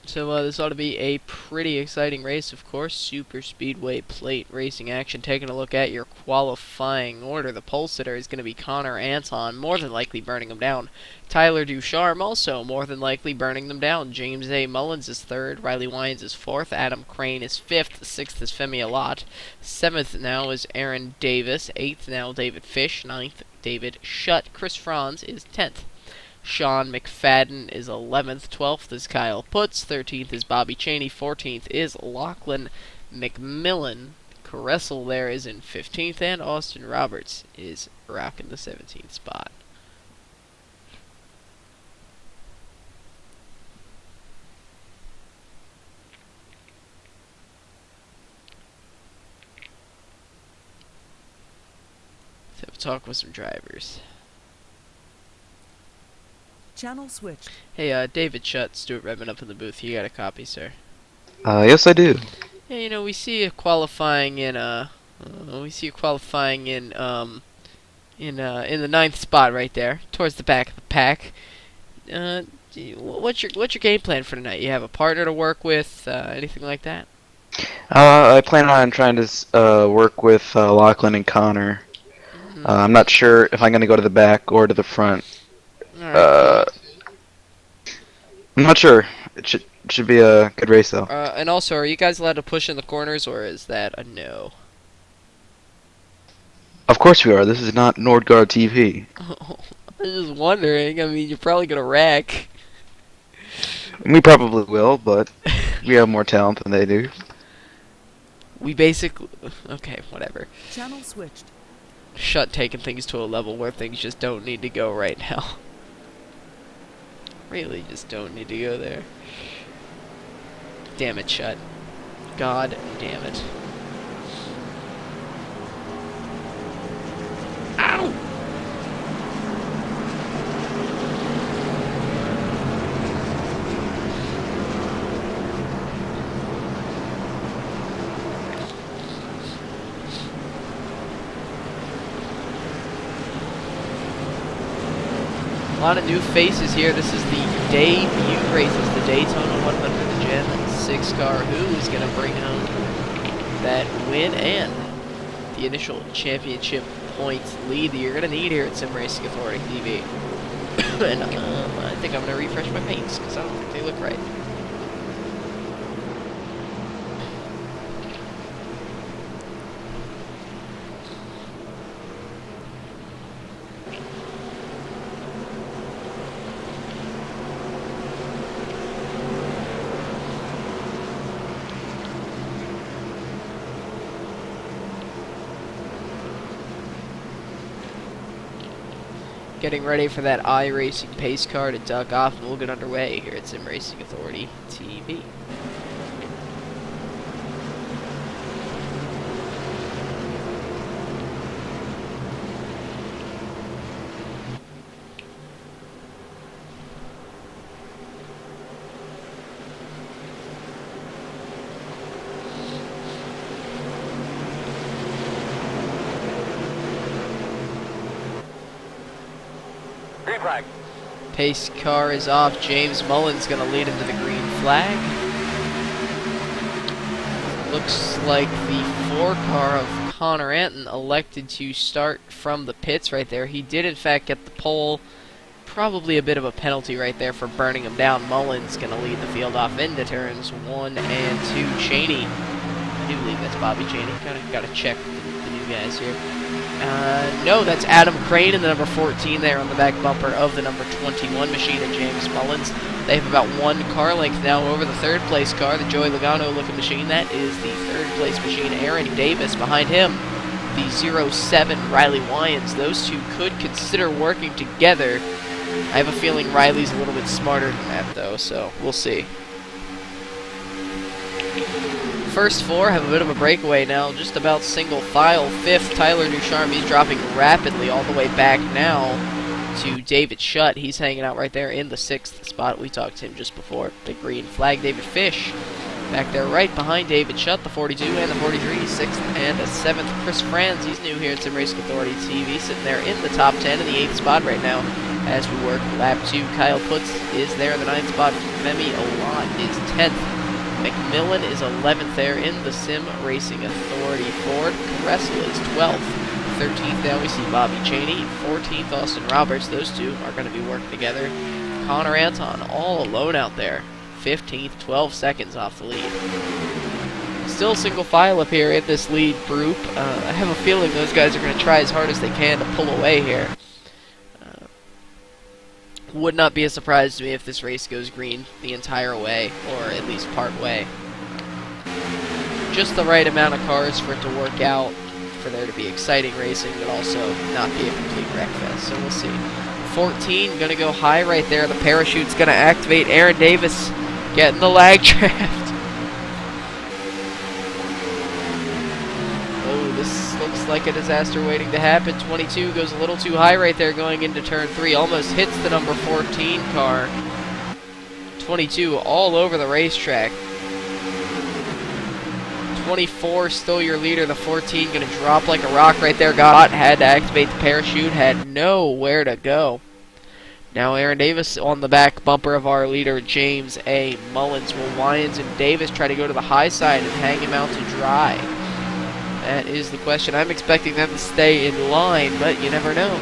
So this ought to be a pretty exciting race, of course. Super Speedway Plate Racing action. Taking a look at your qualifying order. The pole sitter is going to be Connor Anton, more than likely burning him down. Tyler Ducharme also more than likely burning them down. James A. Mullins is third. Riley Wyans is fourth. Adam Crane is fifth. Sixth is Femi Alot. Seventh now is Aaron Davis. Eighth now David Fish. Ninth David Shutt. Chris Franz is 10th. Sean McFadden is 11th. 12th is Kyle Putz. 13th is Bobby Cheney. 14th is Lachlan McMillan. Caressel there is in 15th. And Austin Roberts is rocking the 17th spot. Let's have a talk with some drivers. Channel switch. Hey, David Shutt, Stuart Redmond up in the booth. You got a copy, sir? Yes, I do. Yeah, you know, we see you qualifying in in the ninth spot right there, towards the back of the pack. What's your game plan for tonight? You have a partner to work with, anything like that? I plan on trying to work with Lachlan and Connor. I'm not sure if I'm going to go to the back or to the front. All right, Uh, I'm not sure. It should be a good race though. and also, are you guys allowed to push in the corners, or is that a no? Of course we are. This is not Nordgard TV. I'm just wondering. I mean, you're probably gonna wreck. We probably will, but we have more talent than they do. We basically... Okay, whatever. Channel switched. Shut taking things to a level where things just don't need to go right now. Really just don't need to go there. Damn it, Shut. God damn it. Ow! A lot of new faces here. This is the debut race. It's the Daytona 100 Gen 6 car. Who is going to bring home that win and the initial championship points lead that you're going to need here at Sim Racing Authority TV? And I think I'm going to refresh my paints because I don't think they look right. Getting ready for that iRacing pace car to duck off, and we'll get underway here at Sim Racing Authority TV. Pace car is off. James Mullins going to lead into the green flag. Looks like the 4 car of Connor Anton elected to start from the pits right there. He did in fact get the pole. Probably a bit of a penalty right there for burning him down. Mullins going to lead the field off into turns 1 and 2. Cheney, I do believe that's Bobby Cheney. Got to check the new guys here. No, that's Adam Crane in the number 14 there on the back bumper of the number 21 machine of James Mullins. They have about 1 car length now over the 3rd place car, the Joey Logano looking machine. That is the 3rd place machine, Aaron Davis. Behind him, the 07 Riley Wyans. Those two could consider working together. I have a feeling Riley's a little bit smarter than that though, so we'll see. First 4 have a bit of a breakaway now, just about single file. 5th, Tyler Ducharme, he's dropping rapidly all the way back now to David Shutt. He's hanging out right there in the 6th spot. We talked to him just before the green flag. David Fish back there right behind David Shutt, the 42 and the 43, 6th and 7th. Chris Franz, he's new here at Sim Racing Authority TV, sitting there in the top 10 in the 8th spot right now. as we work lap 2. Kyle Putz is there in the 9th spot. Femi Alot is 10th. McMillan is 11th there in the Sim Racing Authority Ford. Caressel is 12th. 13th now we see Bobby Cheney. 14th Austin Roberts. Those two are going to be working together. Connor Anton all alone out there. 15th, 12 seconds off the lead. Still single file up here in this lead group. I have a feeling those guys are going to try as hard as they can to pull away here. Would not be a surprise to me if this race goes green the entire way, or at least part way. Just the right amount of cars for it to work out, for there to be exciting racing, but also not be a complete wreckfest. So we'll see. 14 going to go high right there. The parachute's going to activate. Aaron Davis getting the lag draft. This looks like a disaster waiting to happen. 22 goes a little too high right there going into turn 3. Almost hits the number 14 car. 22 all over the racetrack. 24 still your leader. The 14 going to drop like a rock right there. Had to activate the parachute. Had nowhere to go. Now Aaron Davis on the back bumper of our leader, James A. Mullins. Will Wyans and Davis try to go to the high side and hang him out to dry? That is the question. I'm expecting them to stay in line, but you never know.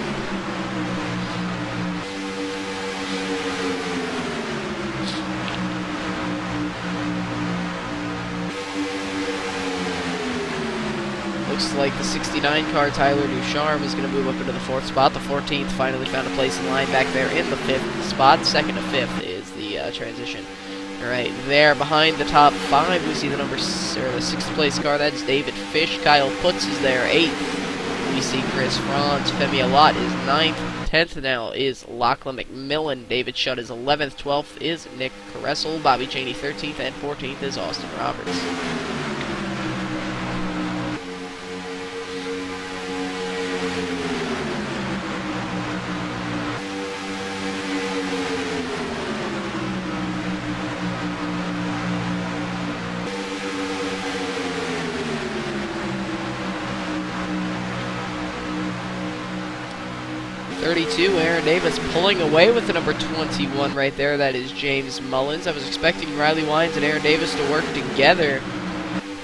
Looks like the 69 car, Tyler Ducharme, is going to move up into the 4th spot. The 14th finally found a place in line back there in the 5th spot. 2nd to 5th is the transition. Right there behind the top 5, we see the the 6th place car. That's David Fish. Kyle Putz is there, 8th. We see Chris Franz. Femi Alot is 9th. 10th now is Lachlan McMillan. David Shutt is 11th. 12th is Nick Caressel. Bobby Cheney 13th, and 14th is Austin Roberts. Aaron Davis pulling away with the number 21 right there. That is James Mullins. I was expecting Riley Wyans and Aaron Davis to work together.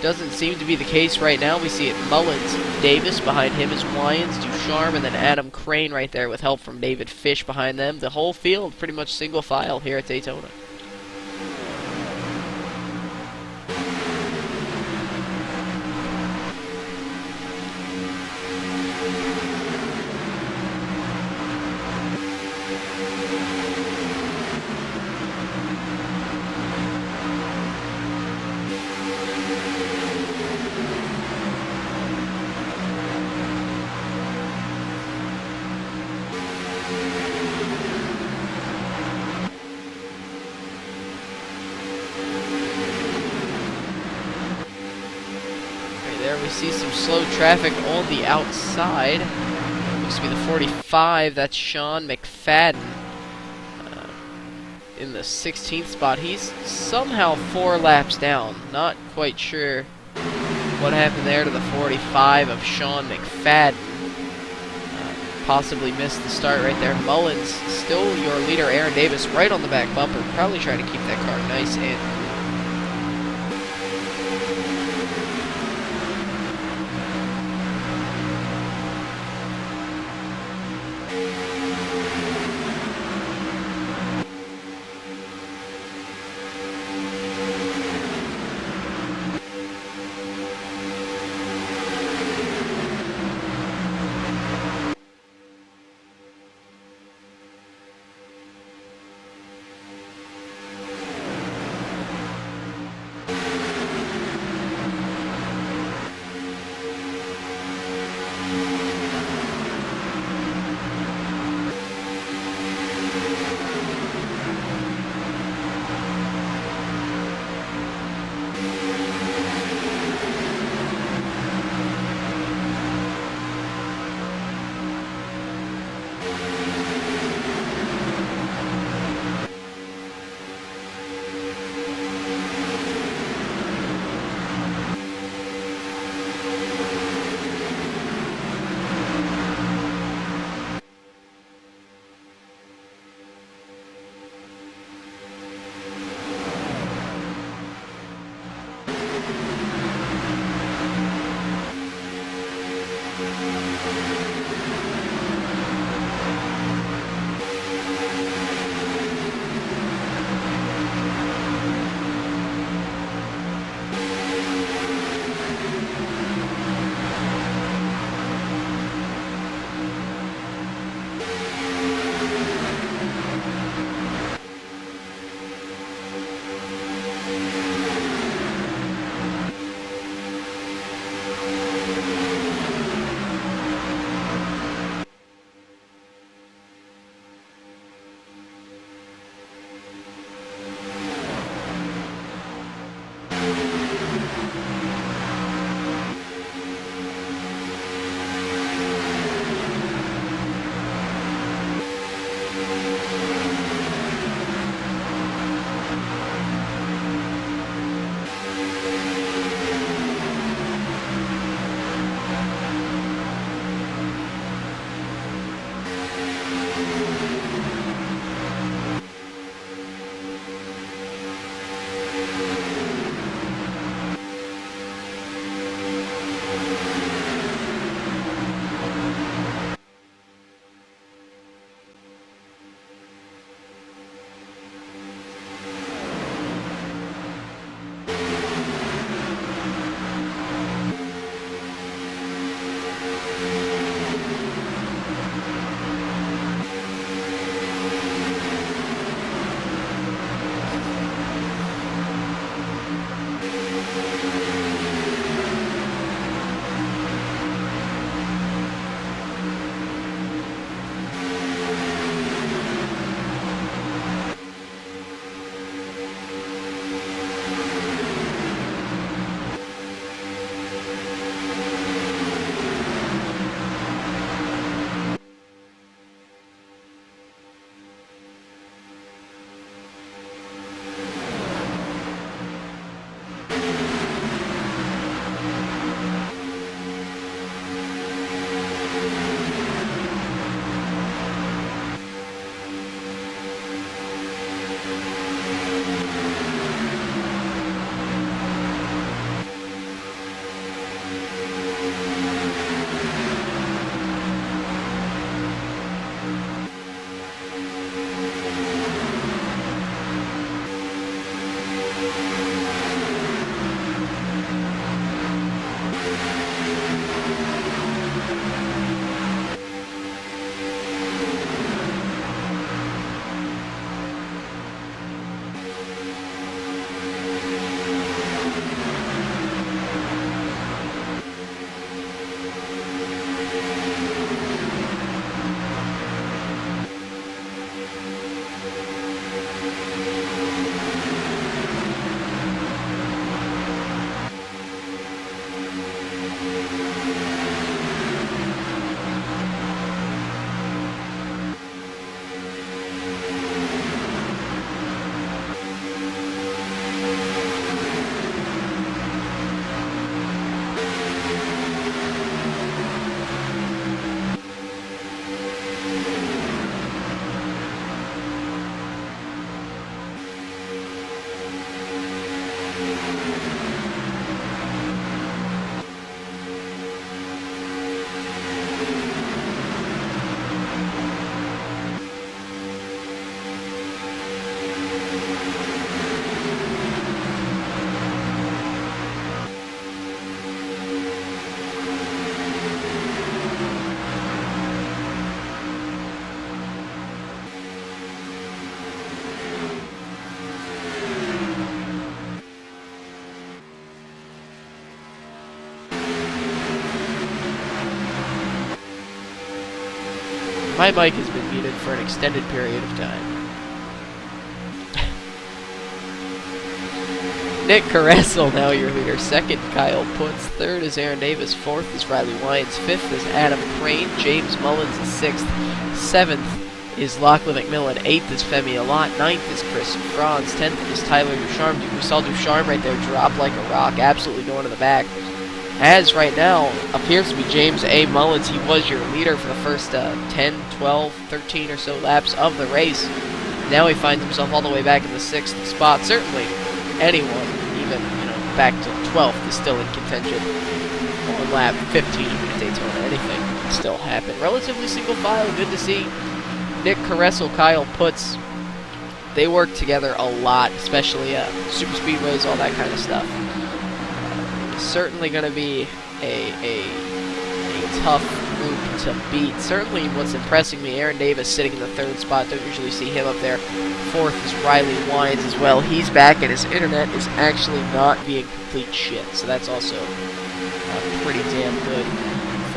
Doesn't seem to be the case right now. We see it Mullins, Davis. Behind him is Wyans, Ducharme, and then Adam Crane right there with help from David Fish behind them. The whole field pretty much single file here at Daytona. There we see some slow traffic on the outside. Looks to be the 45. That's Sean McFadden in the 16th spot. He's somehow 4 laps down. Not quite sure what happened there to the 45 of Sean McFadden. Possibly missed the start right there. Mullins, still your leader, Aaron Davis, right on the back bumper. Probably trying to keep that car nice and My mic has been muted for an extended period of time. Nick Caressel, now your leader. Second, Kyle Putz. Third is Aaron Davis. Fourth is Riley Wines. Fifth is Adam Crane. James Mullins is sixth. Seventh is Lachlan McMillan. Eighth is Femi Alot. Ninth is Chris Franz. 10th is Tyler Ducharme. We saw Ducharme right there drop like a rock, absolutely going to the back. As right now appears to be James A. Mullins. He was your leader for the first 10, 12, 13 or so laps of the race. Now he finds himself all the way back in the 6th spot. Certainly anyone, even back to 12th, is still in contention. On lap 15 at Daytona, anything can still happen. Relatively single file, good to see. Nick Caressel, Kyle Putz, they work together a lot, especially super speedways, all that kind of stuff. Certainly going to be a tough group to beat. Certainly what's impressing me, Aaron Davis sitting in the 3rd spot. Don't usually see him up there. 4th is Riley Wines as well. He's back and his internet is actually not being complete shit. So that's also pretty damn good.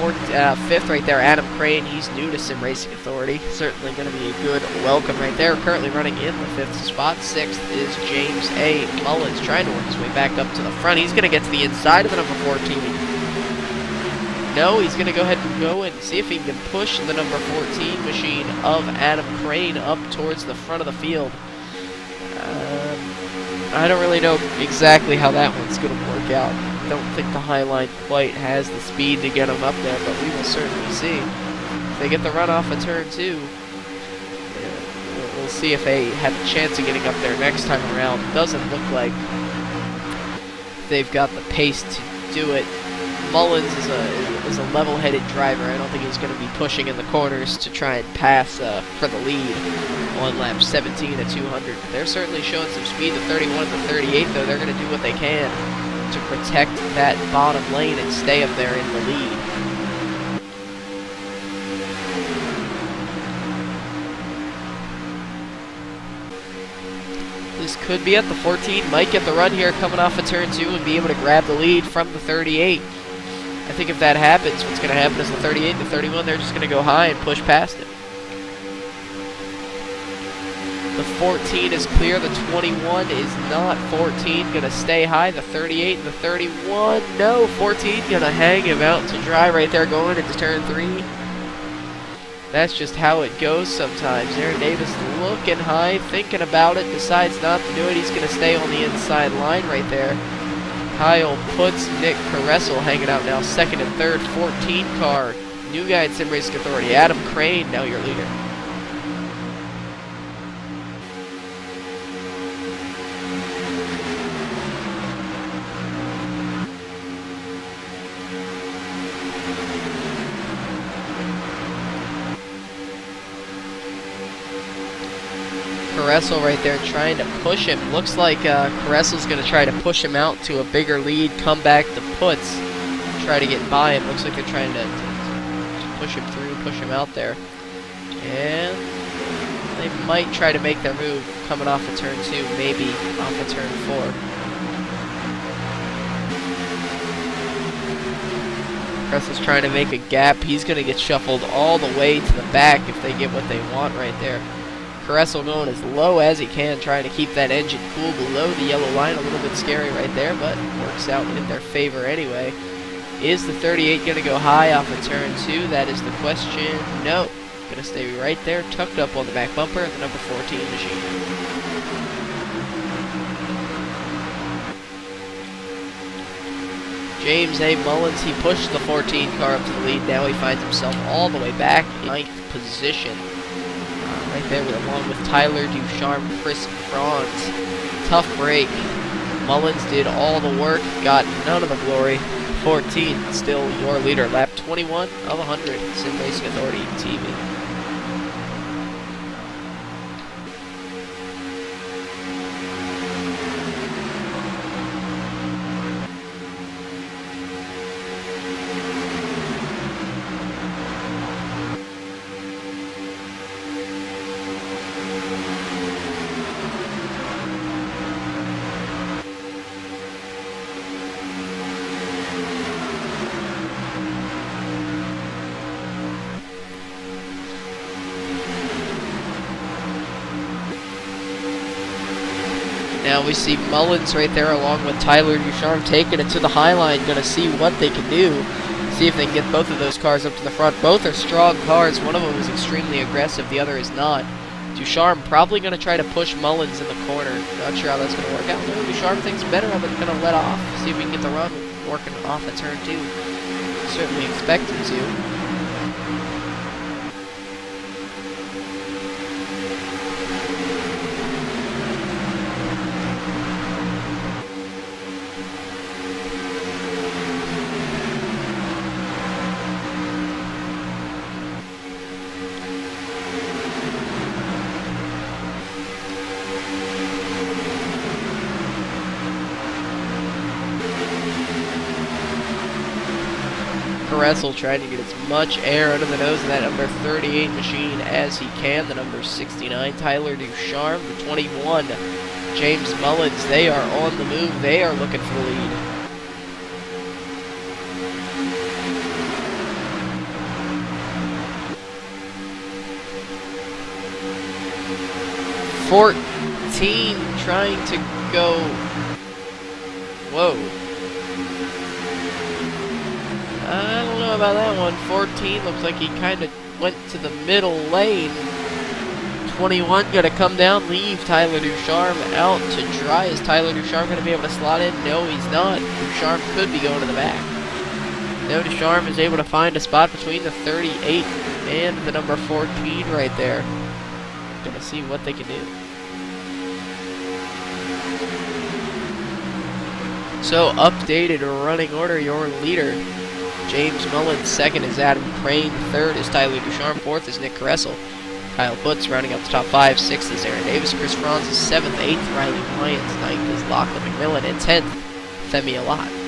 5th right there, Adam Crane. He's new to Sim Racing Authority. Certainly going to be a good welcome right there. Currently running in the 5th spot. 6th is James A. Mullins, trying to work his way back up to the front. He's going to get to the inside of the number 14. No, he's going to go ahead and go and see if he can push the number 14 machine of Adam Crane up towards the front of the field. I don't really know exactly how that one's going to work out. I don't think the Highline quite has the speed to get him up there, but we will certainly see. If they get the run off of turn 2, we'll see if they have a chance of getting up there next time around. Doesn't look like they've got the pace to do it. Mullins is a level-headed driver. I don't think he's going to be pushing in the corners to try and pass for the lead on lap 17 at 200. They're certainly showing some speed. The 31 and the 38, though, they're going to do what they can to protect that bottom lane and stay up there in the lead. This could be it. The 14 might get the run here coming off of turn 2 and be able to grab the lead from the 38. I think if that happens, what's going to happen is the 38 and the 31, they're just going to go high and push past it. The 14 is clear. The 21 is not. 14 going to stay high. The 38 and the 31, no. 14 going to hang him out to dry right there going into turn 3. That's just how it goes sometimes. Aaron Davis looking high, thinking about it, decides not to do it. He's going to stay on the inside line right there. Kyle Putz, Nick Caressel hanging out now 2nd and 3rd. 14 car, new guy at Sim Racing Authority, Adam Crane, now your leader. Caressel right there trying to push him. Looks like Caressel's going to try to push him out to a bigger lead, come back to Putz, try to get by him. Looks like they're trying to push him through, push him out there. And they might try to make their move coming off of turn 2, maybe off of turn 4. Caressel's trying to make a gap. He's going to get shuffled all the way to the back if they get what they want right there. Caressel going as low as he can, trying to keep that engine cool below the yellow line. A little bit scary right there, but works out in their favor anyway. Is the 38 going to go high off of turn 2? That is the question. No. Going to stay right there, tucked up on the back bumper of the number 14 machine. James A. Mullins, he pushed the 14 car up to the lead. Now he finds himself all the way back in 9th position. Right there, along with Tyler Ducharme, Chris Franz. Tough break. Mullins did all the work, got none of the glory. 14, still your leader. Lap 21 of 100, Sim Racing Authority TV. Now we see Mullins right there along with Tyler Ducharme taking it to the high line. Going to see what they can do. See if they can get both of those cars up to the front. Both are strong cars. One of them is extremely aggressive. The other is not. Ducharme probably going to try to push Mullins in the corner. Not sure how that's going to work out. No, Ducharme thinks better of it. Going to let off. See if we can get the run working off at turn 2. Certainly expect him to. Caressel trying to get as much air under the nose of that number 38 machine as he can. The number 69, Tyler Ducharme. The 21, James Mullins. They are on the move. They are looking for the lead. Trying to go. Whoa. I don't know about that one. 14 looks like he kind of went to the middle lane. 21 going to come down, leave Tyler Ducharme out to dry. Is Tyler Ducharme going to be able to slot in? No, he's not. Ducharme could be going to the back. No, Ducharme is able to find a spot between the 38 and the number 14 right there. Going to see what they can do. So, updated running order, your leader, James Mullins. Second is Adam Crane. Third is Tyler Ducharme. Fourth is Nick Caressel. Kyle Butts rounding up the top 5. Sixth is Aaron Davis. Chris Franz is 7th. 8th, Riley Lyons. 9th is Lachlan McMillan. And 10th, Femi Alat.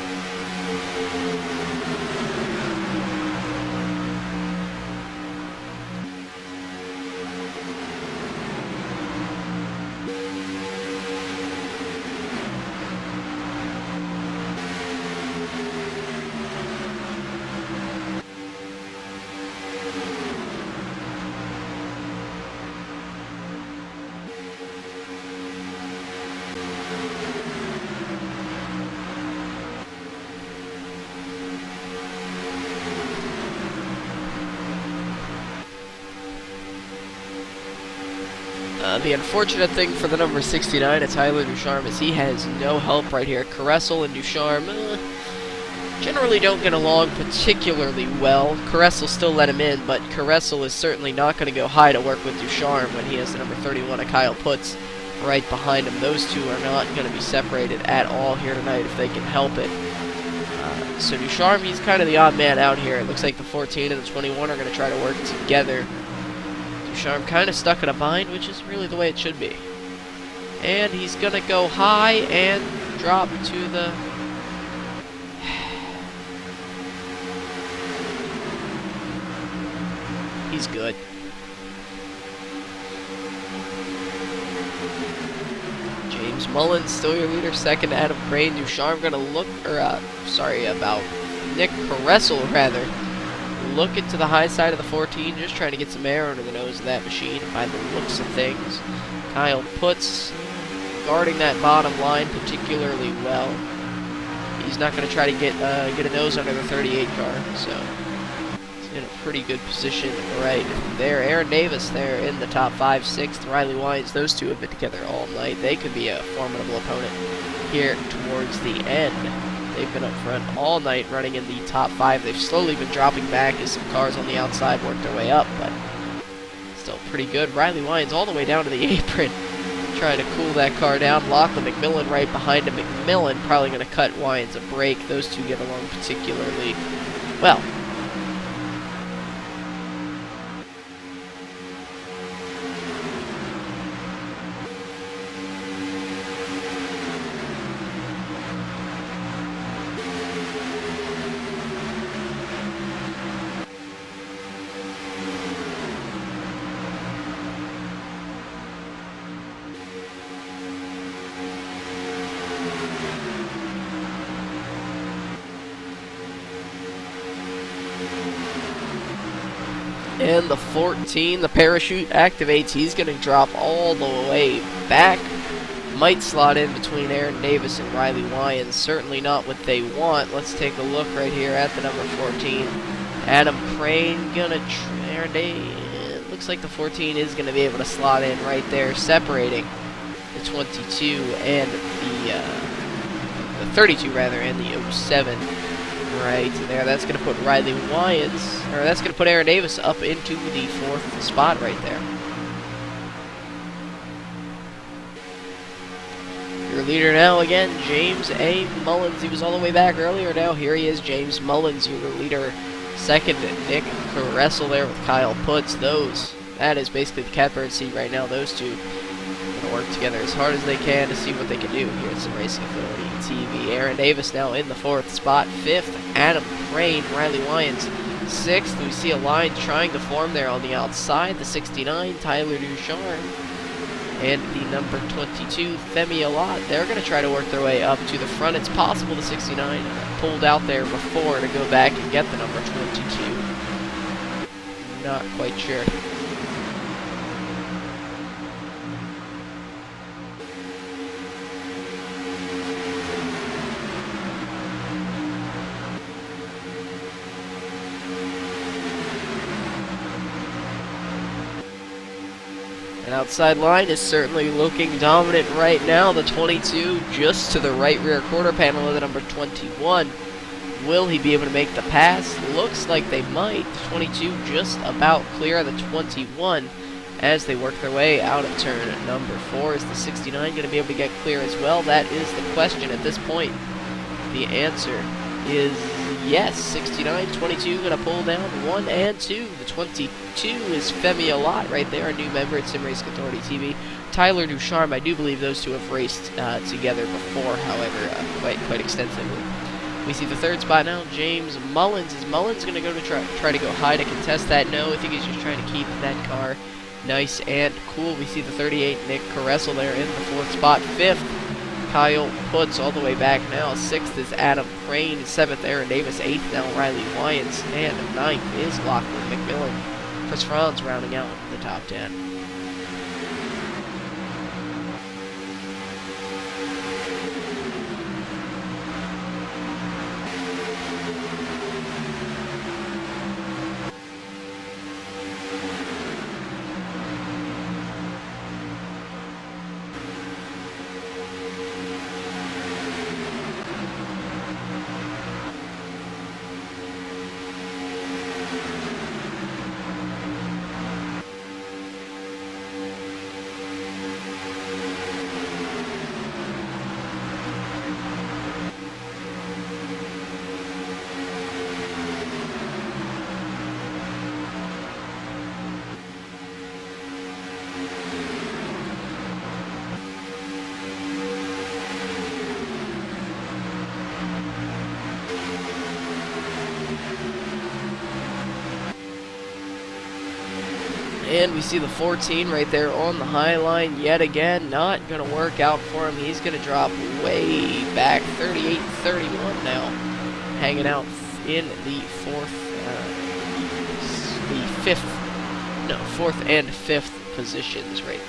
The unfortunate thing for the number 69 at Tyler Ducharme is he has no help right here. Caressel and Ducharme generally don't get along particularly well. Caressel still let him in, but Caressel is certainly not going to go high to work with Ducharme when he has the number 31 at Kyle Putz right behind him. Those two are not going to be separated at all here tonight if they can help it. So Ducharme, he's kind of the odd man out here. It looks like the 14 and the 21 are going to try to work together. Ducharme kind of stuck in a bind, which is really the way it should be. And he's going to go high and drop to the... He's good. James Mullins, still your leader. Second, Adam Crane. Ducharme going to look, about Nick Caressel, rather. Look into the high side of the 14, just trying to get some air under the nose of that machine by the looks of things. Kyle Putz guarding that bottom line particularly well. He's not going to try to get a nose under the 38 car, so he's in a pretty good position right there. Aaron Davis there in the top 5, 6th. Riley Wines, those two have been together all night. They could be a formidable opponent here towards the end. They've been up front all night running in the top 5. They've slowly been dropping back as some cars on the outside work their way up, but still pretty good. Riley Wines all the way down to the apron, trying to cool that car down. Lachlan McMillan right behind him. McMillan probably going to cut Wines a break. Those two get along particularly well. And the 14, the parachute activates. He's going to drop all the way back. might slot in between Aaron Davis and Riley Wyans. Certainly not what they want. Let's take a look right here at the number 14. Adam Crane gonna Aaron Davis. Looks like the 14 is gonna be able to slot in right there, separating the 22 and the 32 rather, and the 07 right there. That's gonna put Riley Wyans, or that's gonna put Aaron Davis up into the 4th spot right there. Your leader now again, James A. Mullins. He was all the way back earlier. Now here he is, James Mullins, your leader. Second, Nick Caressel there with Kyle Putz. That is basically the catbird seat right now. Those two are going to work together as hard as they can to see what they can do here at Sim Racing Authority TV. Aaron Davis now in the 4th spot. 5th, Adam Crane. Riley Wyans 6th. We see a line trying to form there on the outside. The 69, Tyler Ducharme. And the number 22, Femi Alot. They're going to try to work their way up to the front. It's possible the 69 pulled out there before to go back and get the number 22. Not quite sure. An outside line is certainly looking dominant right now. The 22 just to the right rear quarter panel of the number 21. Will he be able to make the pass? Looks like they might. The 22 just about clear of the 21 as they work their way out of turn number 4. Is the 69 going to be able to get clear as well? That is the question at this point. The answer is yes. 69, 22 going to pull down 1 and 2. The 22 is Femi Alot right there, a new member at Sim Racing Authority TV. Tyler Ducharme, I do believe those two have raced together before, however, quite extensively. We see the 3rd spot now, James Mullins. Is Mullins going to go to try to go high to contest that? No, I think he's just trying to keep that car nice and cool. We see the 38, Nick Caressel there in the 4th spot. 5th, Kyle Putz all the way back now. 6th is Adam Crane. 7th, Aaron Davis. 8th now, Riley Wyans. And 9th is Lachlan McMillan. Chris Franz rounding out the top 10. And we see the 14 right there on the high line yet again. Not going to work out for him. He's going to drop way back. 38, 31 now. Hanging out in the 4th and 5th positions right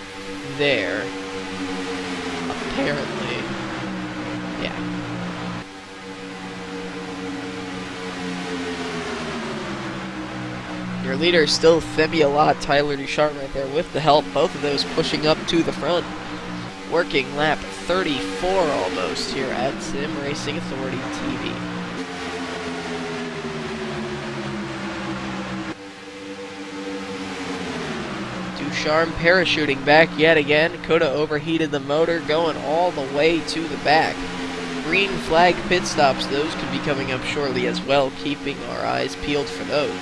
there. Apparently. Yeah. Your leader is still Femi Alot, Tyler Ducharme right there with the help. Both of those pushing up to the front. Working lap 34 almost here at Sim Racing Authority TV. Ducharme parachuting back yet again. Could have overheated the motor, going all the way to the back. Green flag pit stops, those could be coming up shortly as well, keeping our eyes peeled for those.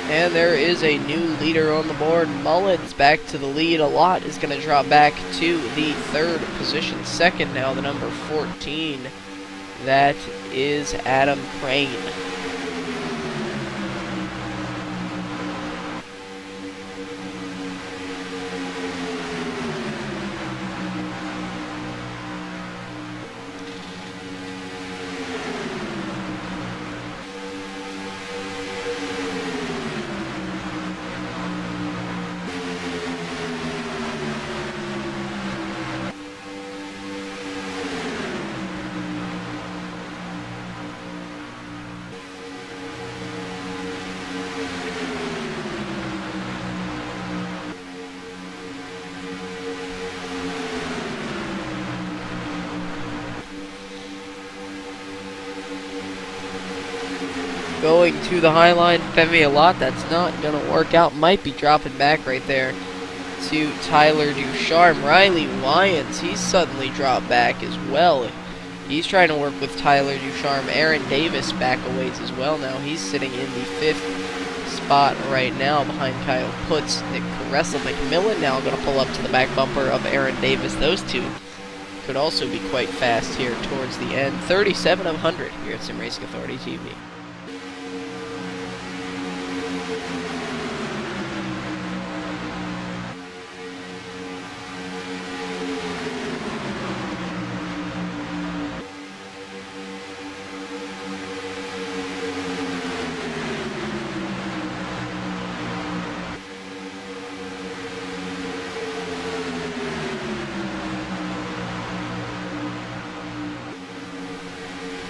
And there is a new leader on the board. Mullins back to the lead. A lot is going to drop back to the third position. Second now, the number 14. That is Adam Crane. Going to the high line, Femi a lot. That's not going to work out. Might be dropping back right there to Tyler Ducharme. Riley Wyans, he's suddenly dropped back as well. He's trying to work with Tyler Ducharme. Aaron Davis back a ways as well now. He's sitting in the 5th spot right now behind Kyle Putz. Nick Caressel. McMillan now going to pull up to the back bumper of Aaron Davis. Those two could also be quite fast here towards the end. 37 of 100 here at Sim Racing Authority TV.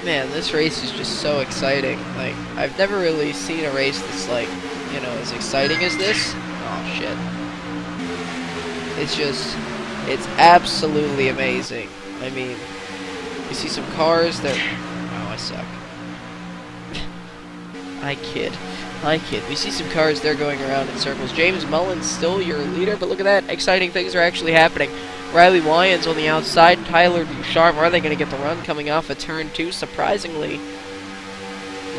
Man, this race is just so exciting. Like, I've never really seen a race that's like, you know, as exciting as this. Oh shit. It's just, it's absolutely amazing. I mean, you see some cars that, oh, I suck. I kid. We see some cars, they're going around in circles. James Mullins still your leader, but look at that. Exciting things are actually happening. Riley Wyans on the outside. Tyler Ducharme, are they going to get the run coming off of turn 2? Surprisingly,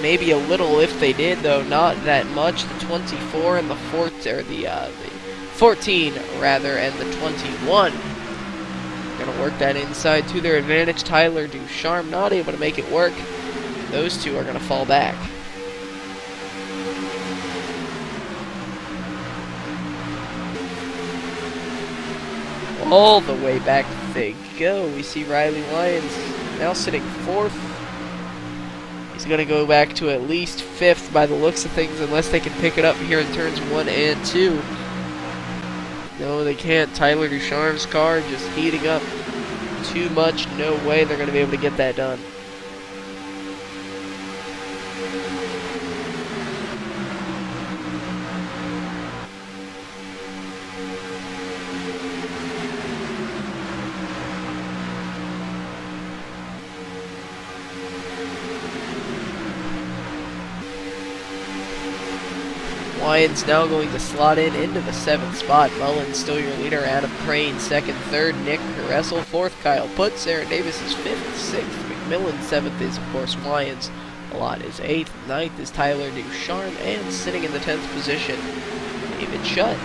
maybe a little if they did, though not that much. The 24 and the 14 rather, and the 21. Going to work that inside to their advantage. Tyler Ducharme not able to make it work. Those two are going to fall back. All the way back they go. We see Riley Wyans now sitting 4th. He's going to go back to at least 5th by the looks of things, unless they can pick it up here in turns 1 and 2. No, they can't. Tyler Ducharme's car just heating up too much. No way they're going to be able to get that done. Wyans now going to slot in into the 7th spot. Mullins still your leader. Adam Crane 2nd, 3rd. Nick Caressel 4th. Kyle Putz. Aaron Davis is 5th, 6th. McMillan 7th is, of course, Wyans. A lot is 8th. 9th is Tyler Ducharme. And sitting in the 10th position, David Shutt.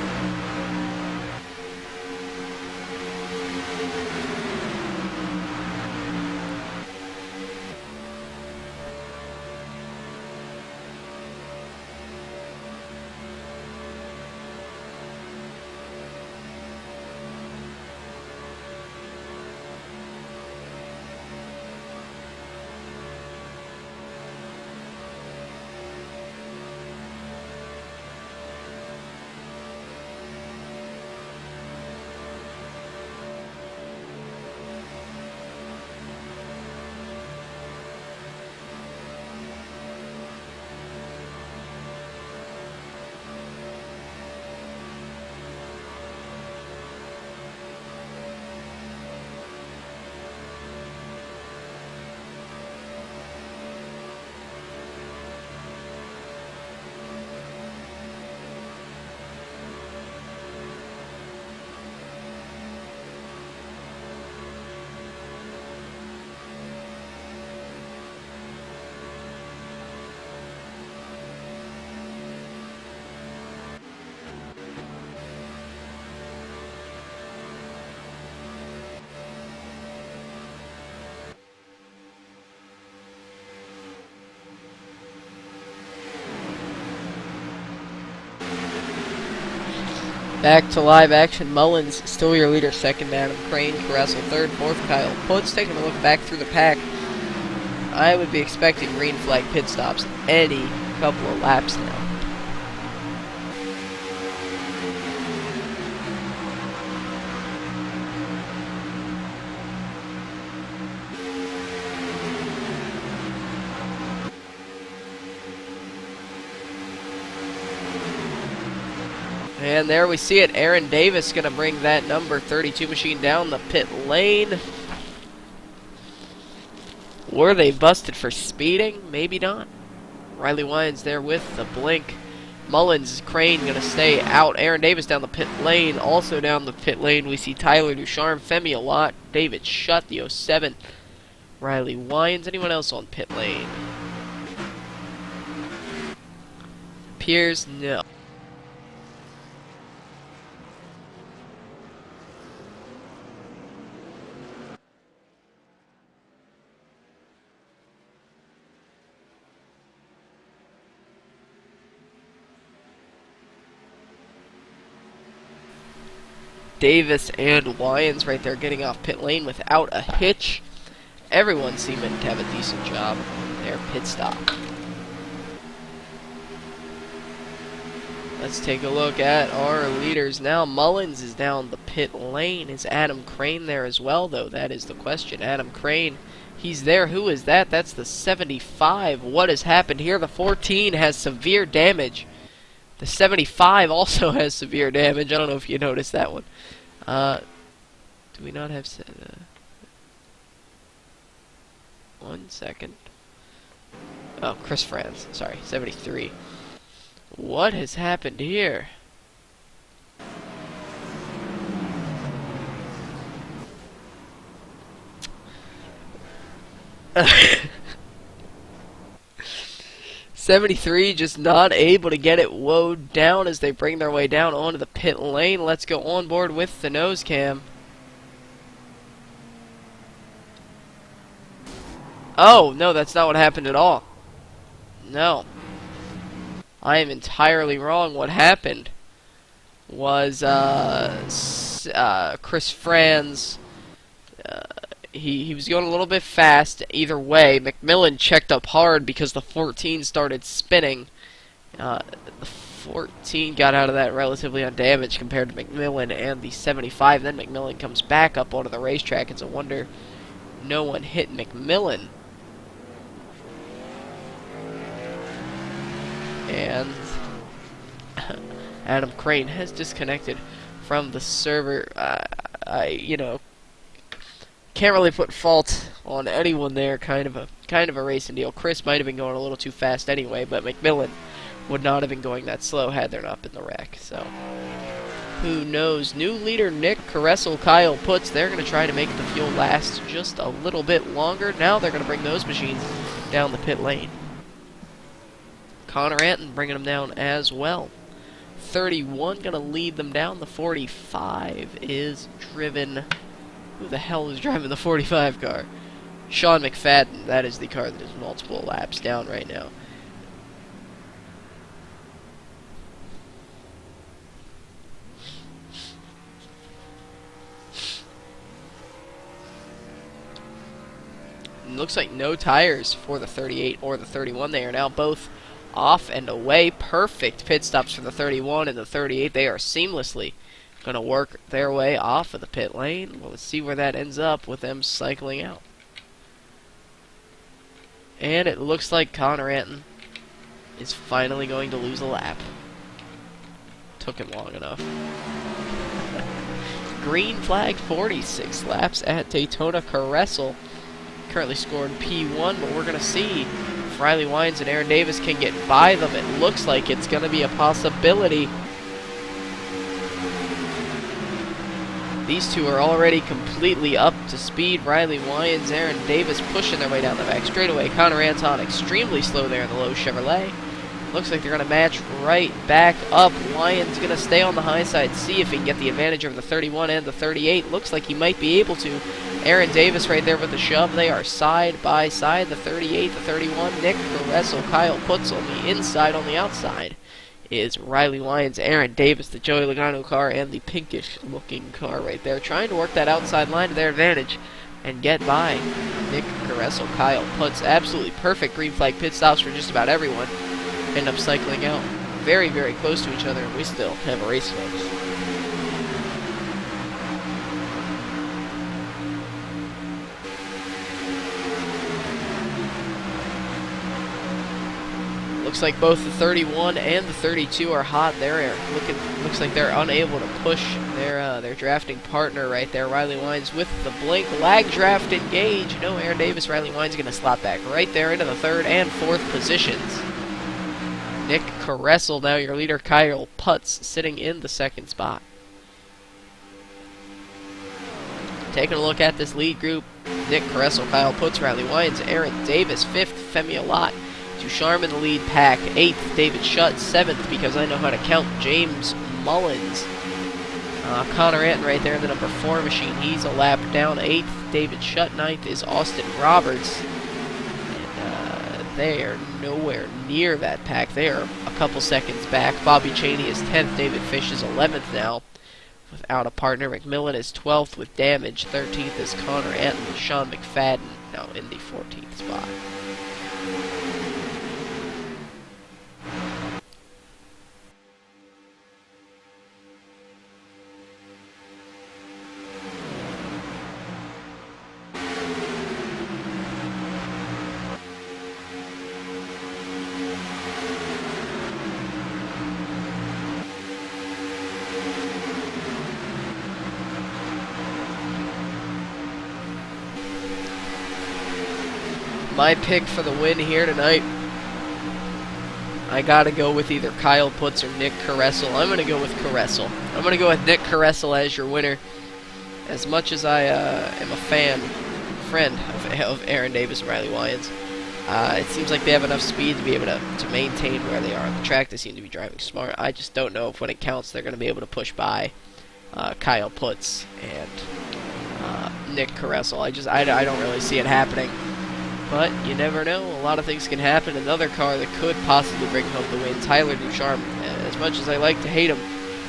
Back to live action. Mullins still your leader. Second, Adam Crane. Caressel third. Fourth, Kyle Putz. Taking a look back through the pack. I would be expecting green flag pit stops any couple of laps now. And there we see it. Aaron Davis going to bring that number 32 machine down the pit lane. Were they busted for speeding? Maybe not. Riley Wyans there with the blink. Mullins, Crane going to stay out. Aaron Davis down the pit lane. Also down the pit lane, we see Tyler Ducharme, Femi a lot. David Shutt, the 07. Riley Wyans. Anyone else on pit lane? Appears no. Davis and Wyans right there getting off pit lane without a hitch. Everyone seeming to have a decent job on their pit stop. Let's take a look at our leaders now. Mullins is down the pit lane. Is Adam Crane there as well, though? That is the question. Adam Crane, he's there. Who is that? That's the 75. What has happened here? The 14 has severe damage. The 75 also has severe damage. I don't know if you noticed that one. Do we not have... 1 second. Oh, Chris Franz. Sorry, 73. What has happened here? '73 just not able to get it woed down as they bring their way down onto the pit lane. Let's go on board with the nose cam. Oh, no, that's not what happened at all. No. I am entirely wrong. What happened was Chris Franz, he was going a little bit fast either way. McMillan checked up hard because the 14 started spinning. The 14 got out of that relatively undamaged compared to McMillan and the 75. Then McMillan comes back up onto the racetrack. It's a wonder no one hit McMillan. And Adam Crane has disconnected from the server. You know, can't really put fault on anyone there. Kind of a racing deal. Chris might have been going a little too fast anyway, but McMillan would not have been going that slow had there not been the wreck. So who knows? New leader Nick Caressel, Kyle Putz. They're going to try to make the fuel last just a little bit longer. Now they're going to bring those machines down the pit lane. Connor Anton bringing them down as well. 31 going to lead them down. The 45 is driven... Who the hell is driving the 45 car? Sean McFadden. That is the car that is multiple laps down right now. It looks like no tires for the 38 or the 31. They are now both off and away. Perfect pit stops for the 31 and the 38. They are seamlessly going to work their way off of the pit lane. Well, let's see where that ends up with them cycling out. And it looks like Connor Anton is finally going to lose a lap. Took him long enough. Green flag, 46 laps at Daytona. Caressel currently scored P1, but we're going to see if Riley Wyans and Aaron Davis can get by them. It looks like it's going to be a possibility. These two are already completely up to speed. Riley Wyans, Aaron Davis pushing their way down the back straightaway. Connor Anton extremely slow there in the low Chevrolet. Looks like they're going to match right back up. Wyans going to stay on the high side, see if he can get the advantage over the 31 and the 38. Looks like he might be able to. Aaron Davis right there with the shove. They are side by side. The 38, the 31. Nick Caressel, Kyle Putz on the inside, on the outside. is Riley Lyons, Aaron Davis, the Joey Logano car, and the pinkish-looking car right there, trying to work that outside line to their advantage and get by Nick Caressel, Kyle Putz. Absolutely perfect green flag pit stops for just about everyone. End up cycling out very, very close to each other, and we still have a race finish. Looks like both the 31 and the 32 are hot. Looks like they're unable to push their drafting partner right there. Riley Wines with the blink lag draft engage. No, Aaron Davis, Riley Wines going to slot back right there into the third and fourth positions. Nick Caressel, now your leader, Kyle Putz, sitting in the second spot. Taking a look at this lead group, Nick Caressel, Kyle Putz, Riley Wines, Aaron Davis, 5th, Femi Alot. Ducharme in the lead pack, 8th, David Shutt, 7th, because I know how to count, James Mullins. Connor Anton right there in the number 4 machine, he's a lap down, 8th, David Shutt, 9th is Austin Roberts. And they are nowhere near that pack. They are a couple seconds back. Bobby Chaney is 10th, David Fish is 11th now, without a partner. McMillan is 12th with damage, 13th is Connor Anton, Sean McFadden now in the 14th spot. My pick for the win here tonight, I gotta go with either Kyle Putz or Nick Caressel. I'm gonna go with Caressel. I'm gonna go with Nick Caressel as your winner. As much as I am a friend of Aaron Davis and Riley Lyons, it seems like they have enough speed to be able to maintain where they are on the track. They seem to be driving smart. I just don't know if when it counts they're gonna be able to push by Kyle Putz and Nick Caressel. I don't really see it happening. But you never know. A lot of things can happen. Another car that could possibly bring home the win, Tyler Ducharme. As much as I like to hate him,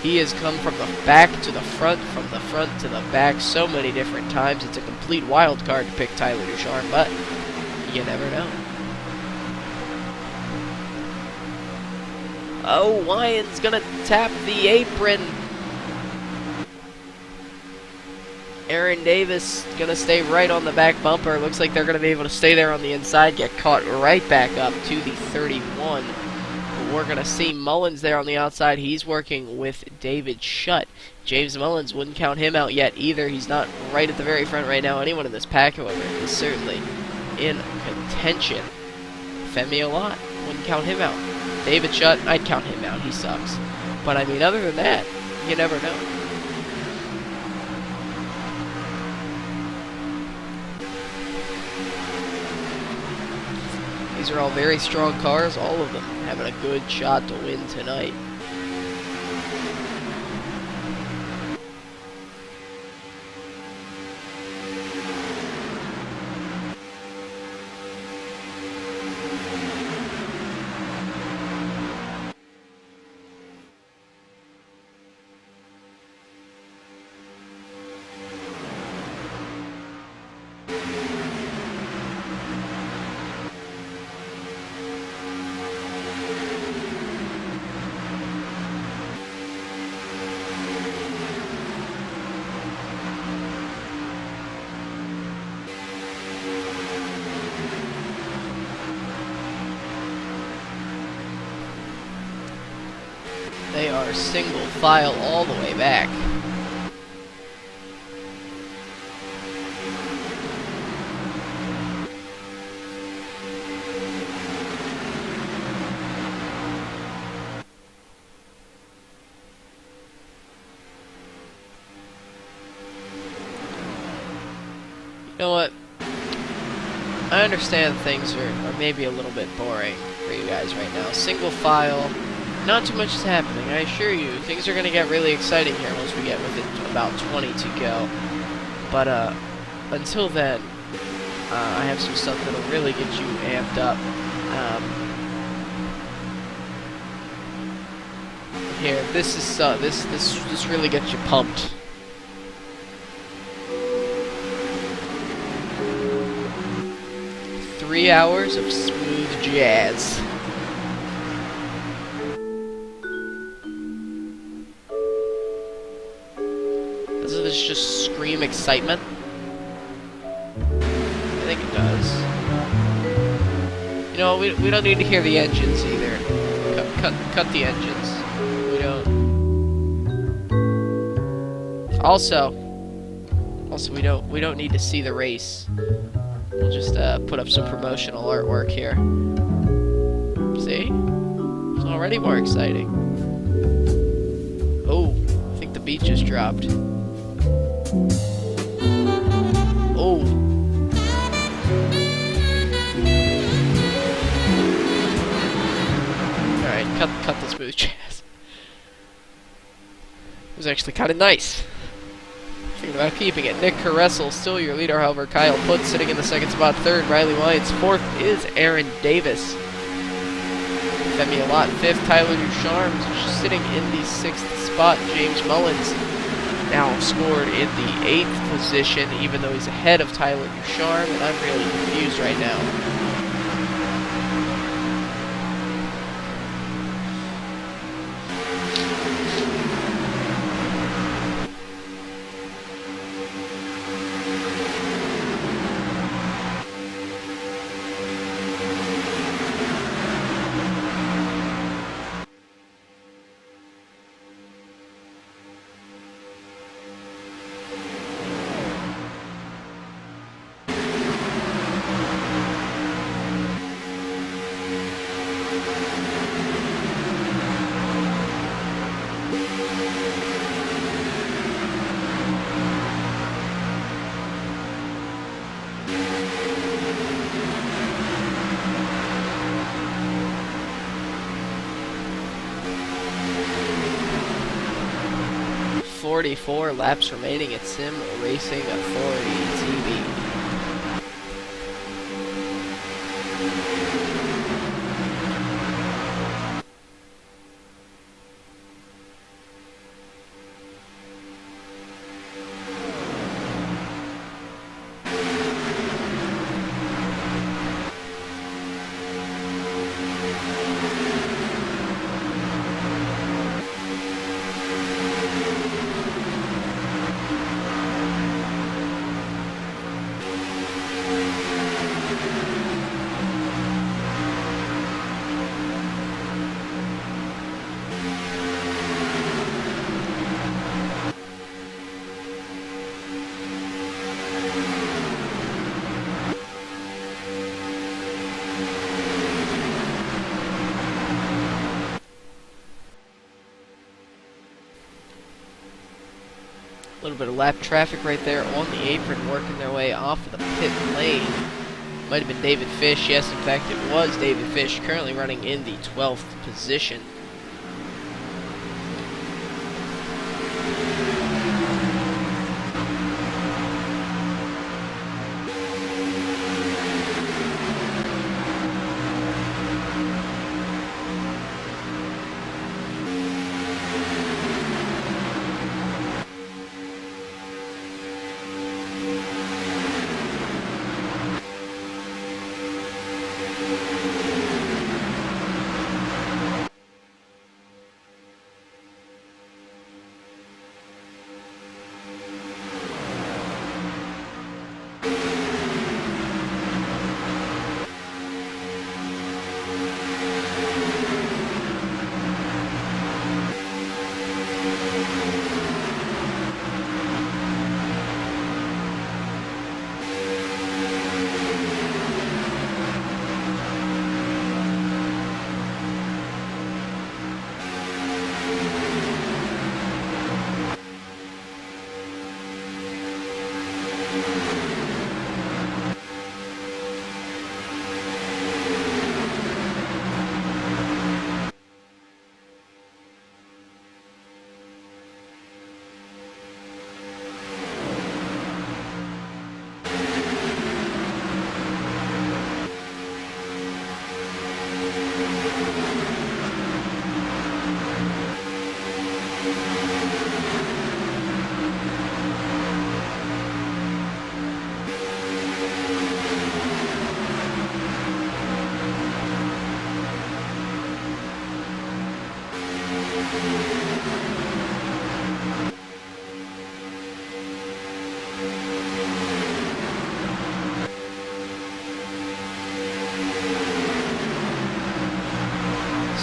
he has come from the back to the front, from the front to the back so many different times. It's a complete wild card to pick Tyler Ducharme, but you never know. Oh, Lyon's gonna tap the apron. Aaron Davis going to stay right on the back bumper. Looks like they're going to be able to stay there on the inside, get caught right back up to the 31. But we're going to see Mullins there on the outside. He's working with David Shutt. James Mullins wouldn't count him out yet either. He's not right at the very front right now. Anyone in this pack, however, is certainly in contention. Femi Alot, wouldn't count him out. David Shutt, I'd count him out. He sucks. But, I mean, other than that, you never know. These are all very strong cars, all of them having a good shot to win tonight. They are single file all the way back. You know what? I understand things are maybe a little bit boring for you guys right now. Single file. Not too much is happening, I assure you. Things are going to get really exciting here once we get within about 20 to go. But until then, I have some stuff that'll really get you amped up. Here, this is this really gets you pumped. Three hours of smooth jazz. Doesn't this just scream excitement? I think it does. You know, we don't need to hear the engines either. Cut the engines. We don't. Also, we don't need to see the race. We'll just put up some promotional artwork here. See? It's already more exciting. Oh, I think the beat just dropped. Oh. Alright, cut the smooth jazz. It was actually kind of nice. Thinking about keeping it. Nick Caressel, still your leader, however. Kyle Putz sitting in the second spot. Third, Riley Lyons. Fourth is Aaron Davis. Femi Alot. Fifth, Tyler Ducharme sitting in the sixth spot. James Mullins now scored in the 8th position, even though he's ahead of Tyler Ducharme, and I'm really confused right now. .44 laps remaining at Sim Racing Authority TV. A little bit of lap traffic right there on the apron, working their way off of the pit lane. Might have been David Fish. Yes, in fact, it was David Fish, currently running in the 12th position.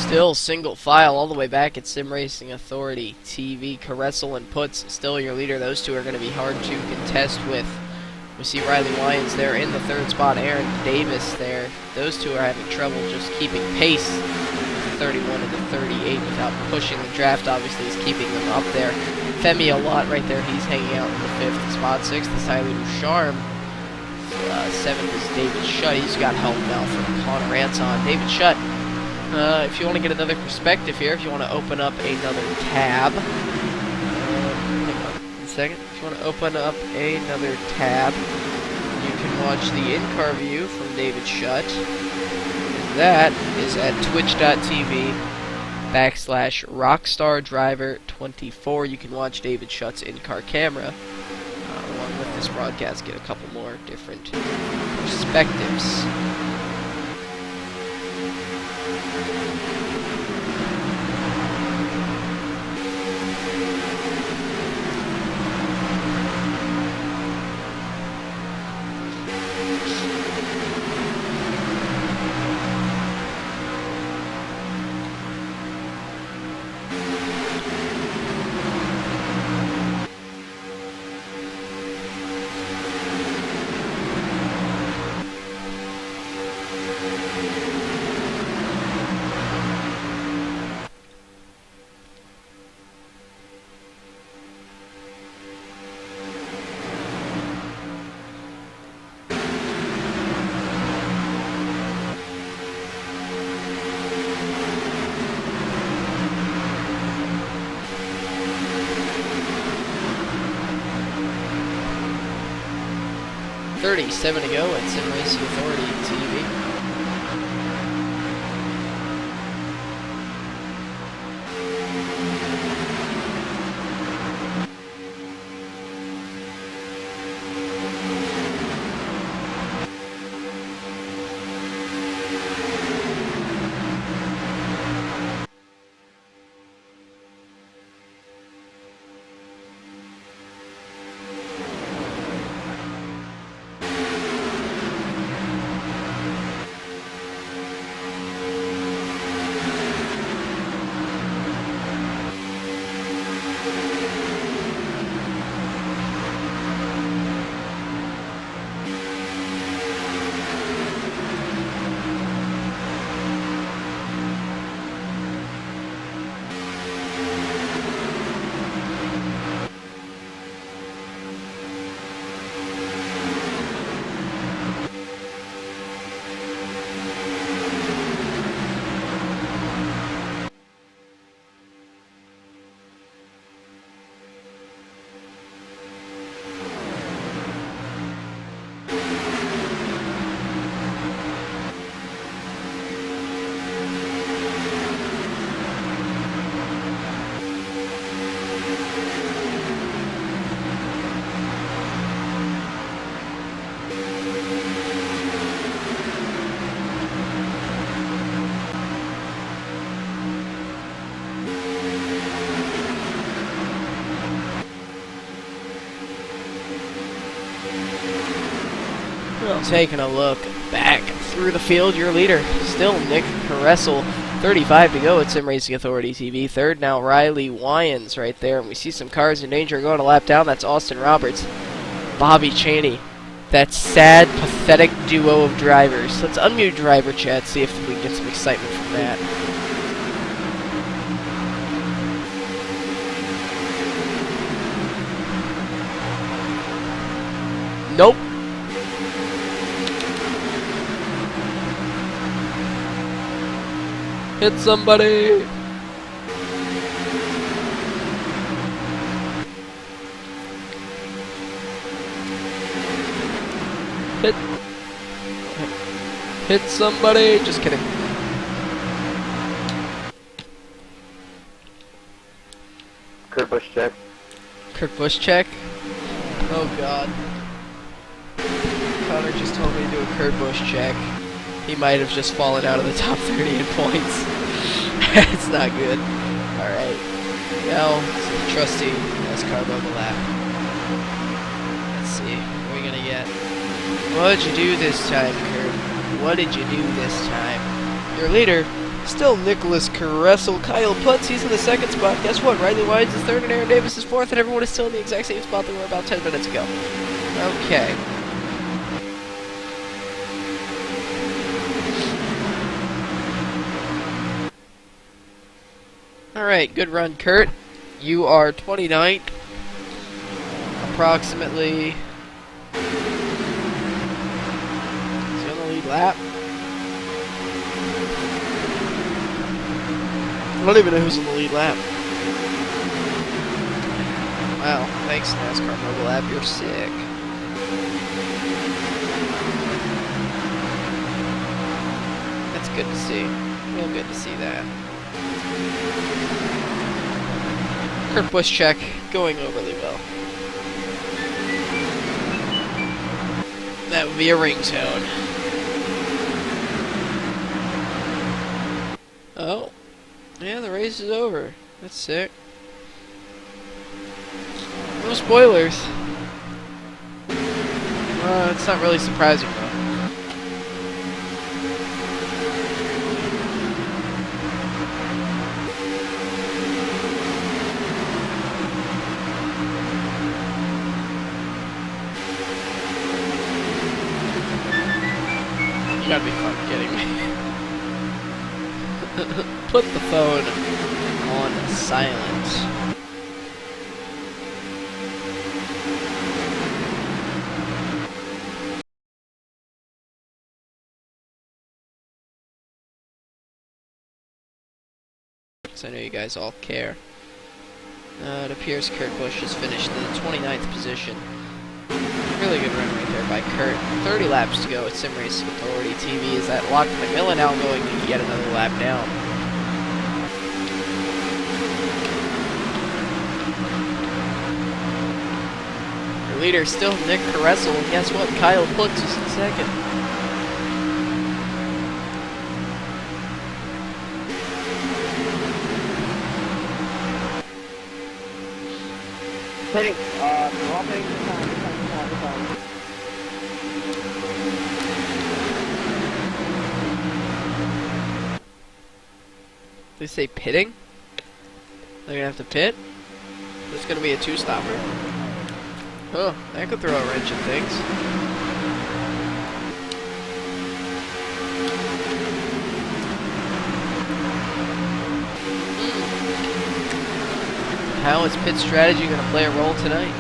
Still single file all the way back at Sim Racing Authority TV. Caressel and Putz still your leader. Those two are going to be hard to contest with. We see Riley Lyons there in the third spot. Aaron Davis there. Those two are having trouble just keeping pace. The 31 and the 38 without pushing the draft. Obviously, is keeping them up there. Femi a lot right there. He's hanging out in the fifth spot. Sixth is Tyler Ducharme. Seventh is David Shutt. He's got help now from Connor Anton. David Shutt. If you want to get another perspective here, if you want to open up another tab, hang on a second. If you want to open up another tab, you can watch the in-car view from David Shutt. And that is at twitch.tv/RockstarDriver24. You can watch David Shutt's in-car camera. Along with this broadcast, get a couple more different perspectives. .37 to go at Sim Racing Authority TV. Taking a look back through the field, your leader, still Nick Caressel, 35 to go at Sim Racing Authority TV. Third now Riley Wyans right there, and we see some cars in danger going a lap down. That's Austin Roberts, Bobby Chaney, that sad, pathetic duo of drivers. Let's unmute driver chat, see if we can get some excitement from that. Nope. Hit somebody! Hit somebody! Just kidding. Kurt Busch check. Kurt Busch check? Oh god. Connor just told me to do a Kurt Busch check. He might have just fallen out of the top 30 in points. It's not good. Alright. Now, trusty NASCAR logo lap. Let's see. What are we gonna get? What did you do this time, Kurt? What did you do this time? Your leader, Still Nicholas Caressel, Kyle Putz, he's in the second spot. Guess what? Riley Wines is third and Aaron Davis is fourth, and everyone is still in the exact same spot they were about 10 minutes ago. Okay. Alright, good run, Kurt. You are 29th. Approximately. Is he on the lead lap? I don't even know who's on the lead lap. Wow, thanks NASCAR mobile app, you're sick. That's good to see. Real good to see that. Kurt Busch check, going overly well. That would be a ringtone. Oh. Yeah, the race is over. That's sick. No spoilers. It's not really surprising though. You gotta be fucking kidding me. Put the phone on silent. So I know you guys all care. It appears Kurt Busch has finished in the 29th position. Really good run right there by Kurt. 30 laps to go at Sim Racing Authority TV. Is that Lachlan McMillan now going to yet another lap down? Your leader still Nick Caressel, and guess what? Kyle Putz is in second. Hitting, we're all hitting this time. They say pitting? They're gonna have to pit? There's gonna be a two-stopper. Oh, that could throw a wrench in things. How is pit strategy gonna play a role tonight?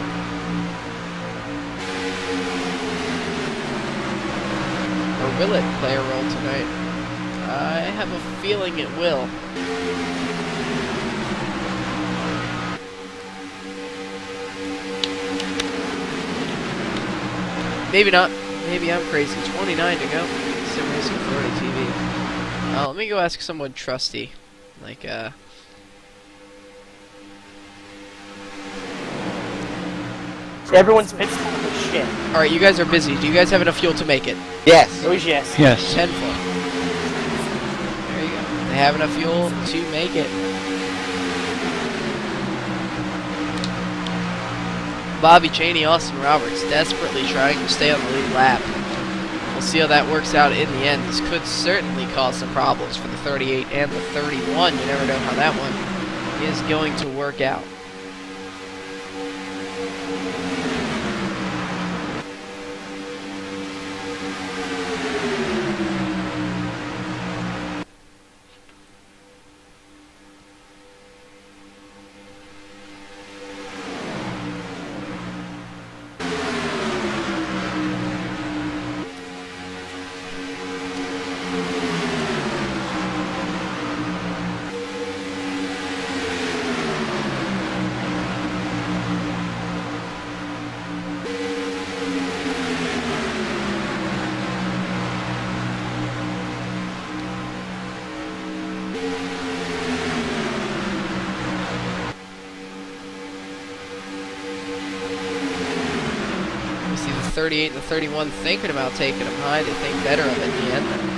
Or will it play a role tonight? I have a feeling it will. Maybe not. Maybe I'm crazy. 29 to go. Sim Racing Authority TV. Let me go ask someone trusty. Like, Everyone's pitch time is shit. Alright, you guys are busy. Do you guys have enough fuel to make it? Yes. Oh yes. Yes. 10 full. There you go. They have enough fuel to make it. Bobby Cheney, Austin Roberts, desperately trying to stay on the lead lap. We'll see how that works out in the end. This could certainly cause some problems for the 38 and the 31. You never know how that one is going to work out. We see the 38 and the 31 thinking about taking them high. They think better of it in the end.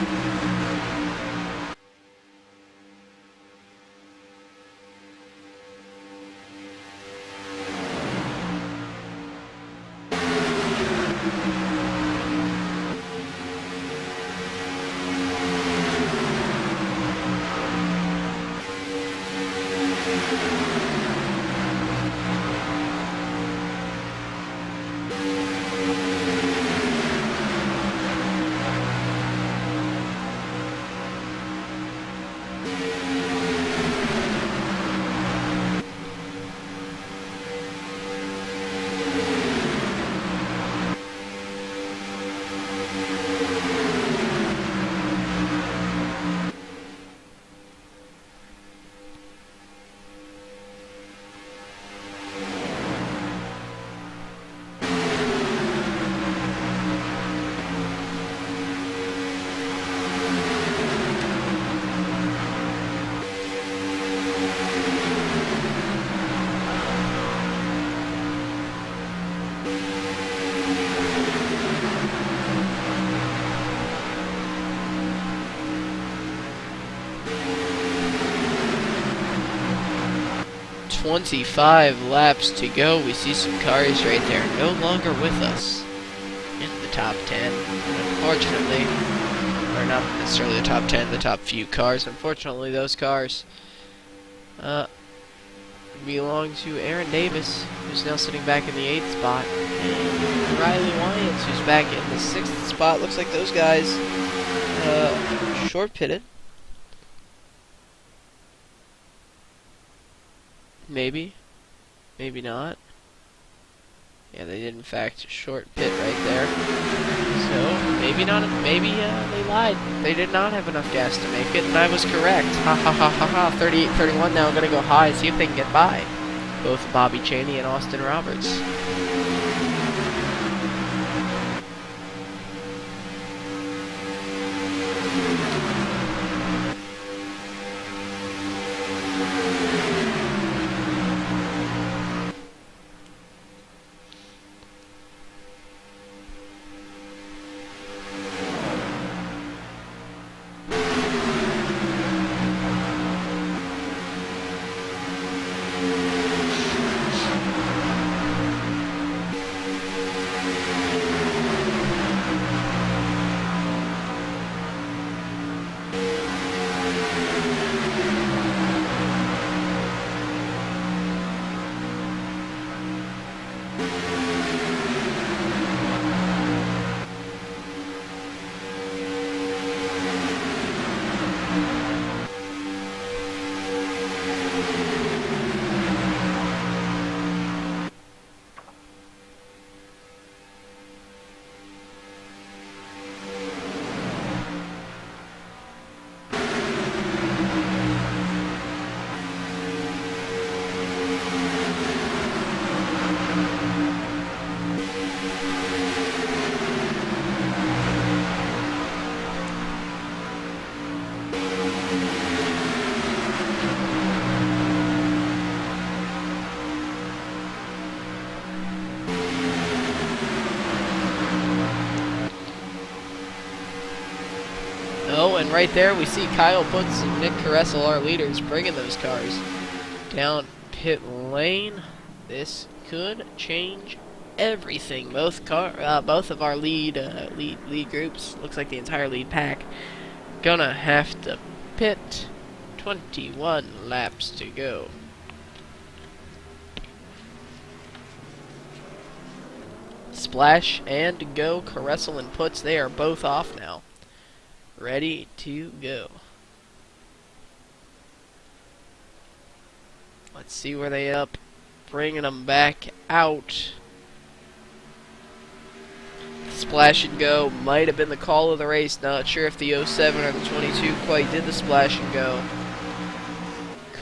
25 laps to go. We see some cars right there no longer with us in the top 10. Unfortunately, or not necessarily the top 10, the top few cars. Unfortunately, those cars belong to Aaron Davis, who's now sitting back in the 8th spot, and Riley Wyans, who's back in the 6th spot. Looks like those guys short pitted. Maybe. Maybe not. Yeah, they did in fact short pit right there. So, maybe not. Maybe they lied. They did not have enough gas to make it, and I was correct. Ha ha ha ha ha. 38-31 now. Gonna go high, see if they can get by both Bobby Chaney and Austin Roberts. Oh, and right there we see Kyle Putz and Nick Caressel, our leaders, bringing those cars down pit lane. This could change everything. Both of our lead groups, looks like the entire lead pack, gonna have to pit. 21 laps to go. Splash and go. Caressel and Putz, they are both off now. Ready to go. Let's see where they up. Bringing them back out. Splash and go might have been the call of the race. Not sure if the 07 or the 22 quite did the splash and go.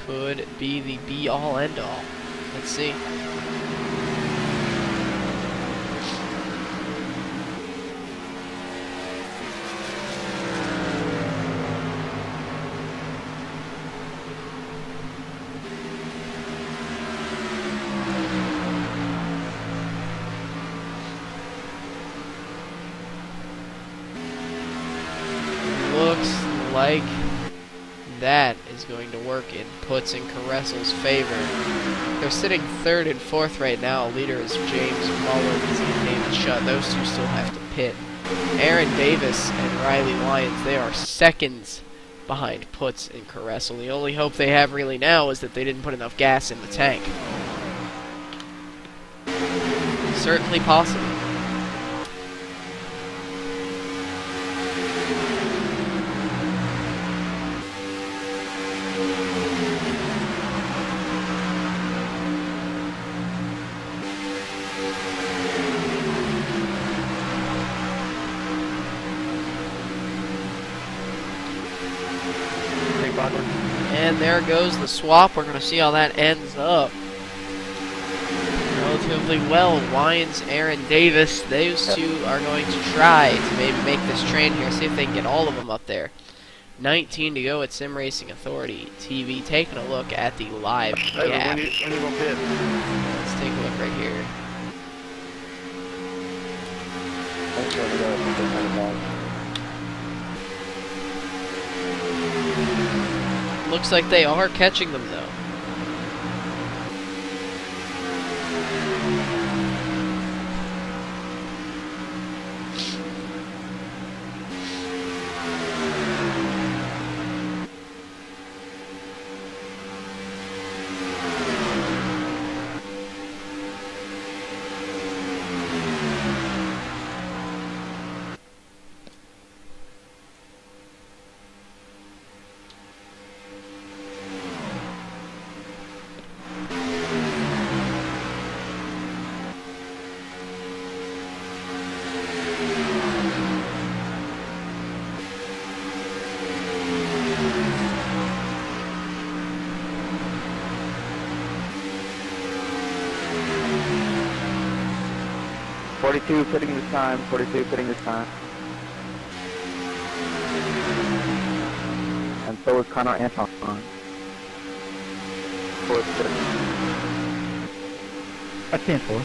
Could be the be-all, end-all. Let's see. Looks like that is going to work in Putz and Caressel's favor. They're sitting 3rd and 4th right now. Leader is James Mullins and David Shutt. Those two still have to pit. Aaron Davis and Riley Lyons, they are seconds behind Putz and Caressel. The only hope they have really now is that they didn't put enough gas in the tank. Certainly possible. And there goes the swap. We're going to see how that ends up. Relatively well. Wyans, Aaron Davis, those two are going to try to maybe make this train here. See if they can get all of them up there. 19 to go at Sim Racing Authority TV. Taking a look at the live gap. Let's take a look right here. Looks like they are catching them, though. 42 putting his time. 42 putting his time. And so is Connor Anton. I stand for.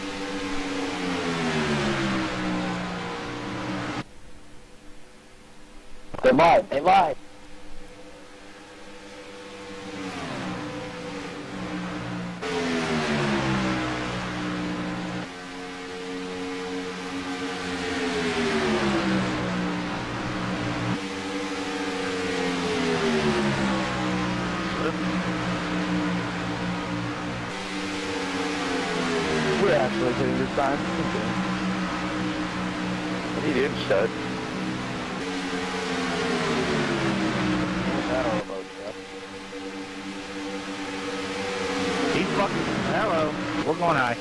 They lied. They lied. We're actually hitting this time. He did shut. He's fucking. Hello. We're going high.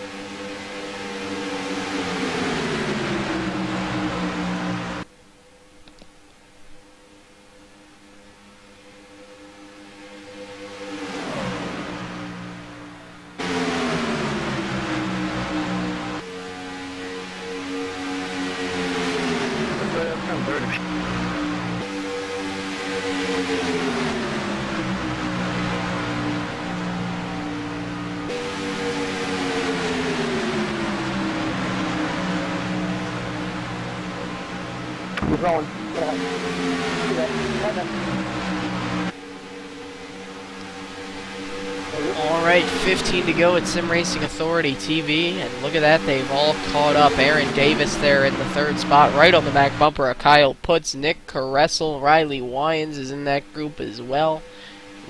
We're going. Alright, 15 to go at Sim Racing Authority TV, and look at that, they've all caught up. Aaron Davis there in the third spot, right on the back bumper of Kyle Putz. Nick Caressel, Riley Wyans is in that group as well.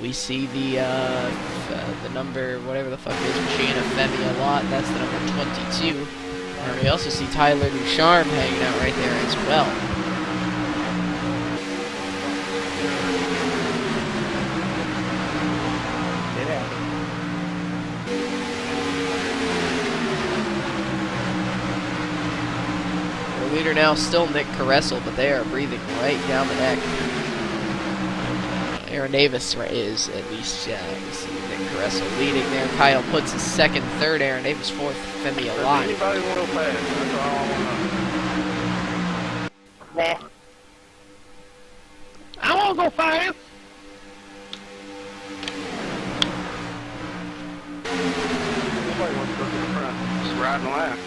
We see the number, whatever the fuck it is, Machina Femi a lot, that's the number 22. And we also see Tyler Ducharme hanging out right there as well. Leader now still Nick Caressel, but they are breathing right down the neck. Aaron Davis is at least, we see Nick Caressel leading there. Kyle Putz is second, third. Aaron Davis fourth. Femi alive. Anybody want to pass? That's all I want to know. Nah. I want to go fast. Nobody wants to go to the front. Just ride and laugh.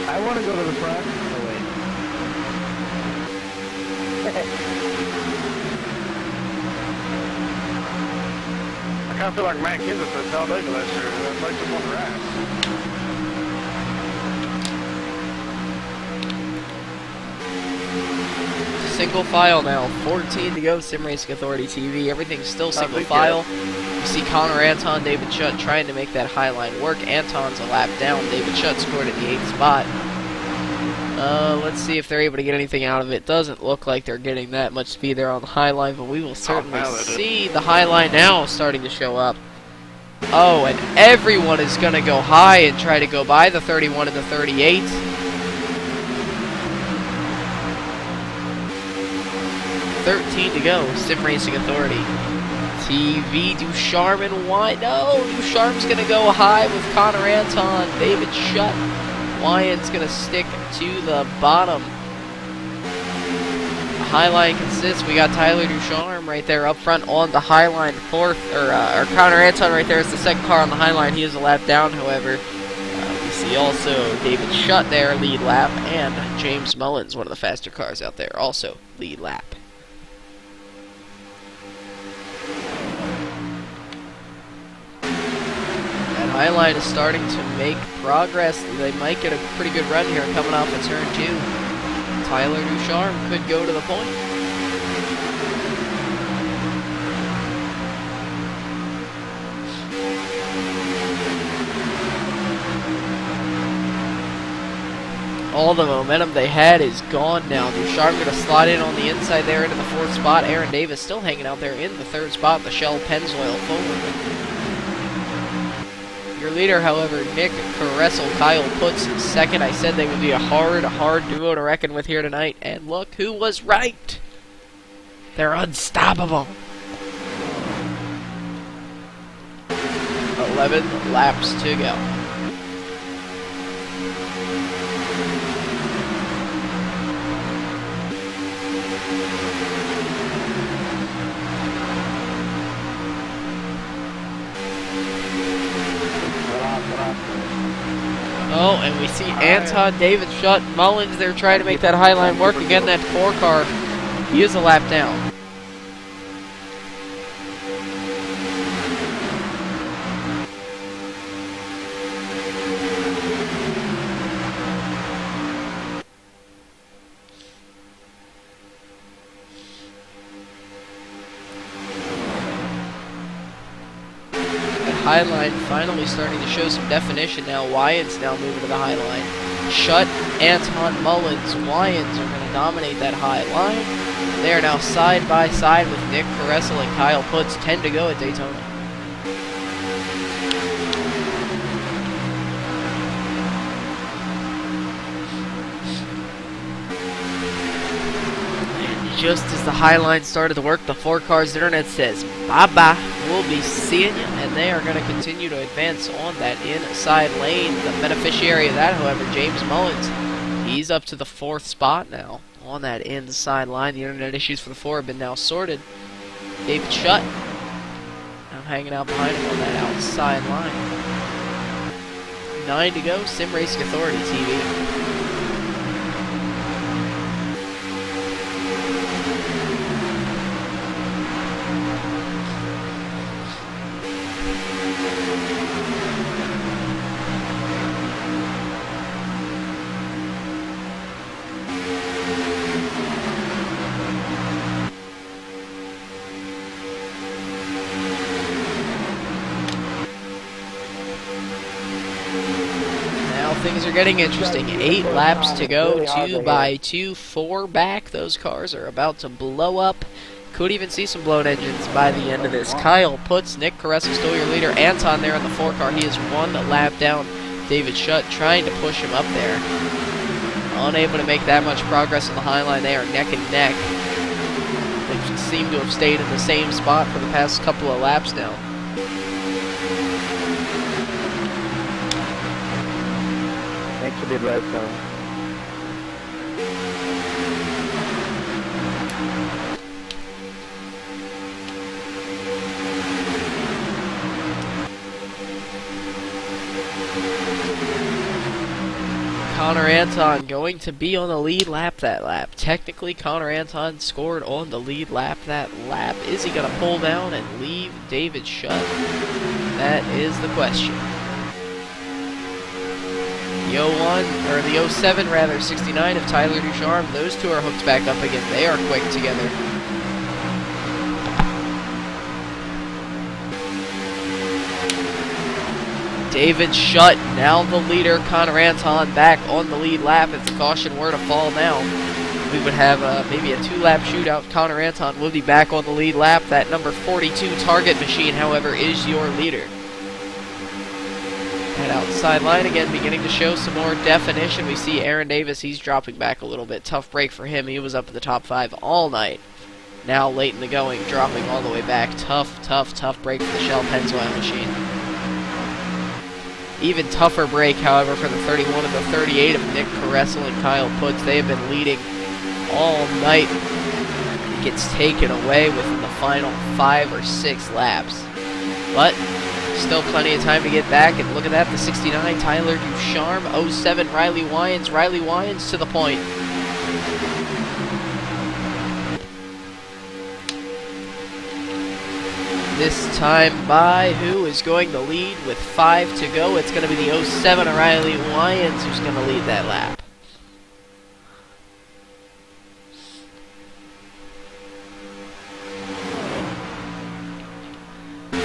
I want to go to the front. Oh, wait. I kind of feel like Matt Kenseth at Talladega last year. That place was on the ride. Single file now. 14 to go. Sim Racing Authority TV. Everything's still single file. You see Connor Anton, David Schutt trying to make that high line work. Anton's a lap down. David Schutt scored in the 8th spot. Let's see if they're able to get anything out of it. Doesn't look like they're getting that much speed there on the high line, but we will certainly see the high line now starting to show up. Oh, and everyone is going to go high and try to go by the 31 and the 38. $13 to go. Sim Racing Authority TV. Ducharme and Wine. No, Ducharme's going to go high with Connor Anton. David Schutt. Wyand's going to stick to the bottom. The high line consists. We got Tyler Ducharme right there up front on the high line. Fourth, or Connor Anton right there is the second car on the high line. He is a lap down, however. We see also David Schutt there, lead lap, and James Mullins, one of the faster cars out there, also lead lap. Highline is starting to make progress. They might get a pretty good run here coming off of turn 2. Tyler Ducharme could go to the point. All the momentum they had is gone now. Ducharme going to slide in on the inside there into the 4th spot. Aaron Davis still hanging out there in the 3rd spot. The Shell Pennzoil forward. Your leader, however, Nick Caressel, Kyle Putz second. I said they would be a hard duo to reckon with here tonight. And look who was right. They're unstoppable. 11 laps to go. Oh, and we see Anton, David Shutt, Mullins. They're trying to make that high line work. Again, that 4 car, he is a lap down. High line finally starting to show some definition now. Wyans now moving to the high line. Shutt, Anton, Mullins, Wyans are going to dominate that high line. They are now side by side with Nick Caressel and Kyle Putz. 10 to go at Daytona. Just as the high line started to work, the 4 cars internet says, bye-bye, we'll be seeing you. And they are going to continue to advance on that inside lane. The beneficiary of that, however, James Mullins, he's up to the 4th spot now on that inside line. The internet issues for the 4 have been now sorted. David Shutt now hanging out behind him on that outside line. 9 to go, Sim Racing Authority TV. Things are getting interesting. 8 laps to go. 2 by 2, 4 back. Those cars are about to blow up. Could even see some blown engines by the end of this. Kyle Putz, Nick Caressel still your leader. Anton there in the 4 car. He is 1 lap down. David Shutt trying to push him up there. Unable to make that much progress on the high line. They are neck and neck. They seem to have stayed in the same spot for the past couple of laps now. Thanks for the advice, though. Connor Anton going to be on the lead lap that lap. Technically, Connor Anton scored on the lead lap that lap. Is he going to pull down and leave David Shutt? That is the question. The 01, or the 07 rather, 69 of Tyler Ducharme. Those 2 are hooked back up again. They are quick together. David Shutt, now the leader. Connor Anton back on the lead lap. If the caution were to fall now, we would have maybe a 2-lap shootout. Connor Anton will be back on the lead lap. That number 42 target machine, however, is your leader. That outside line again beginning to show some more definition. We see Aaron Davis, he's dropping back a little bit. Tough break for him. He was up in the top 5 all night. Now late in the going, dropping all the way back. Tough break for the Shell Pennzoil machine. Even tougher break, however, for the 31 and the 38 of Nick Caressel and Kyle Putz. They have been leading all night. It gets taken away within the final 5 or 6 laps. But still plenty of time to get back. And look at that, the 69, Tyler Ducharme. 07, Riley Wyans. Riley Wyans to the point. This time by who is going to lead with 5 to go? It's going to be the 07 Riley Wyans who's going to lead that lap.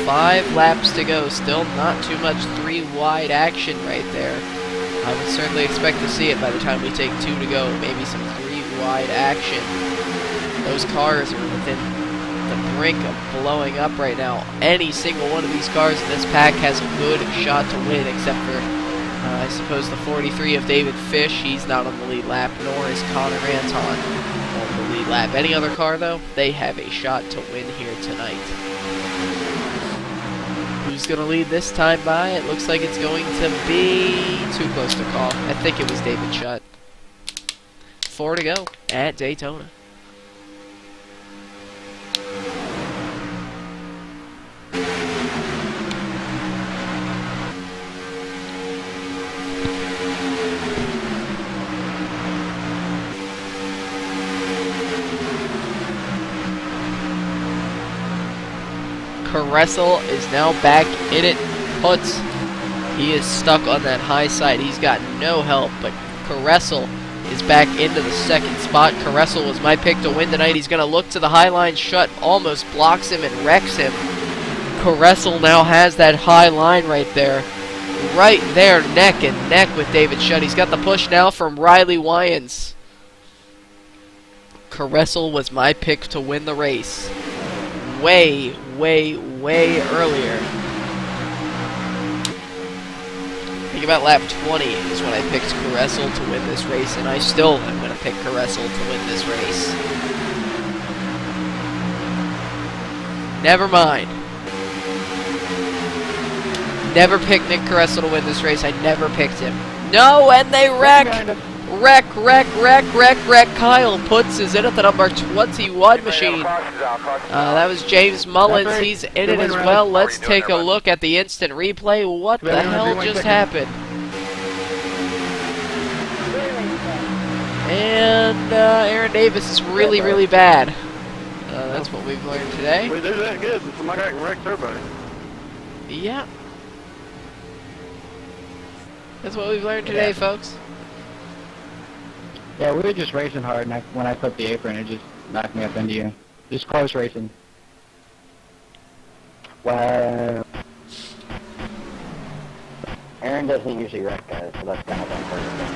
Five laps to go. Still not too much 3-wide action right there. I would certainly expect to see it by the time we take 2 to go. Maybe some 3-wide action. Those cars are within the brink of blowing up right now. Any single one of these cars in this pack has a good shot to win, except for, I suppose, the 43 of David Fish. He's not on the lead lap, nor is Connor Anton on the lead lap. Any other car, though, they have a shot to win here tonight. Who's going to lead this time by? It looks like it's going to be too close to call. I think it was David Shutt. 4 to go at Daytona. Caressel is now back in it. Puts. He is stuck on that high side. He's got no help, but Caressel is back into the second spot. Caressel was my pick to win tonight. He's going to look to the high line. Shut almost blocks him and wrecks him. Caressel now has that high line right there. Right there, neck and neck with David Shutt. He's got the push now from Riley Wyans. Caressel was my pick to win the race. Way, way, way earlier. I think about lap 20 is when I picked Caressel to win this race, and I still am going to pick Caressel to win this race. Never mind. Never picked Nick Caressel to win this race. I never picked him. No, and they wreck. Wreck. Kyle Puts is in at the number 21 machine. That was James Mullins. He's in it as well. Let's take a look at the instant replay. What the hell just happened? And Aaron Davis is really, really bad. That's what we've learned today. We do that good. It's like I can wreck everybody. Yeah. That's what we've learned today, folks. Yeah, we were just racing hard, and when I flipped the apron, it just knocked me up into you. Just close racing. Wow. Aaron doesn't usually wreck guys, so that's kind of unfortunate.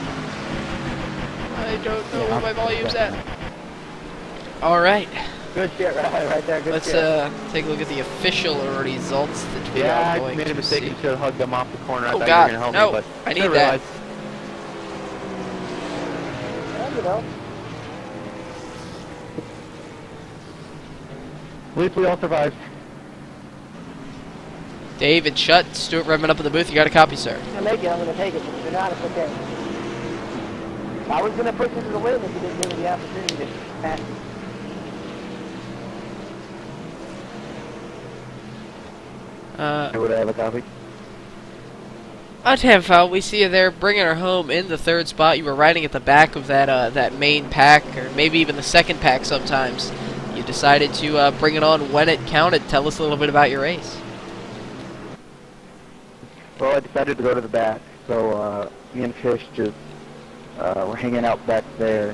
I don't know where my volume's at. Alright. Good shit, right there. Good Let's shit. take a look at the official results that we Yeah, are I going made a to mistake see. and should have hugged them off the corner. I Oh thought God, you were going to no! help me, but I need didn't that. realize. Yeah, you know. At least we all survived. David Shutt, Stuart Redmond up in the booth. You got a copy, sir. I'm gonna make it. I'm gonna take it. If you're not, it's okay. I was gonna push into the win if you didn't give me the opportunity to pass it. Would I have a copy? Tamfo, we see you there bringing her home in the third spot. You were riding at the back of that main pack, or maybe even the second pack sometimes. You decided to bring it on when it counted. Tell us a little bit about your race. Well, I decided to go to the back, so me and Fish just were hanging out back there,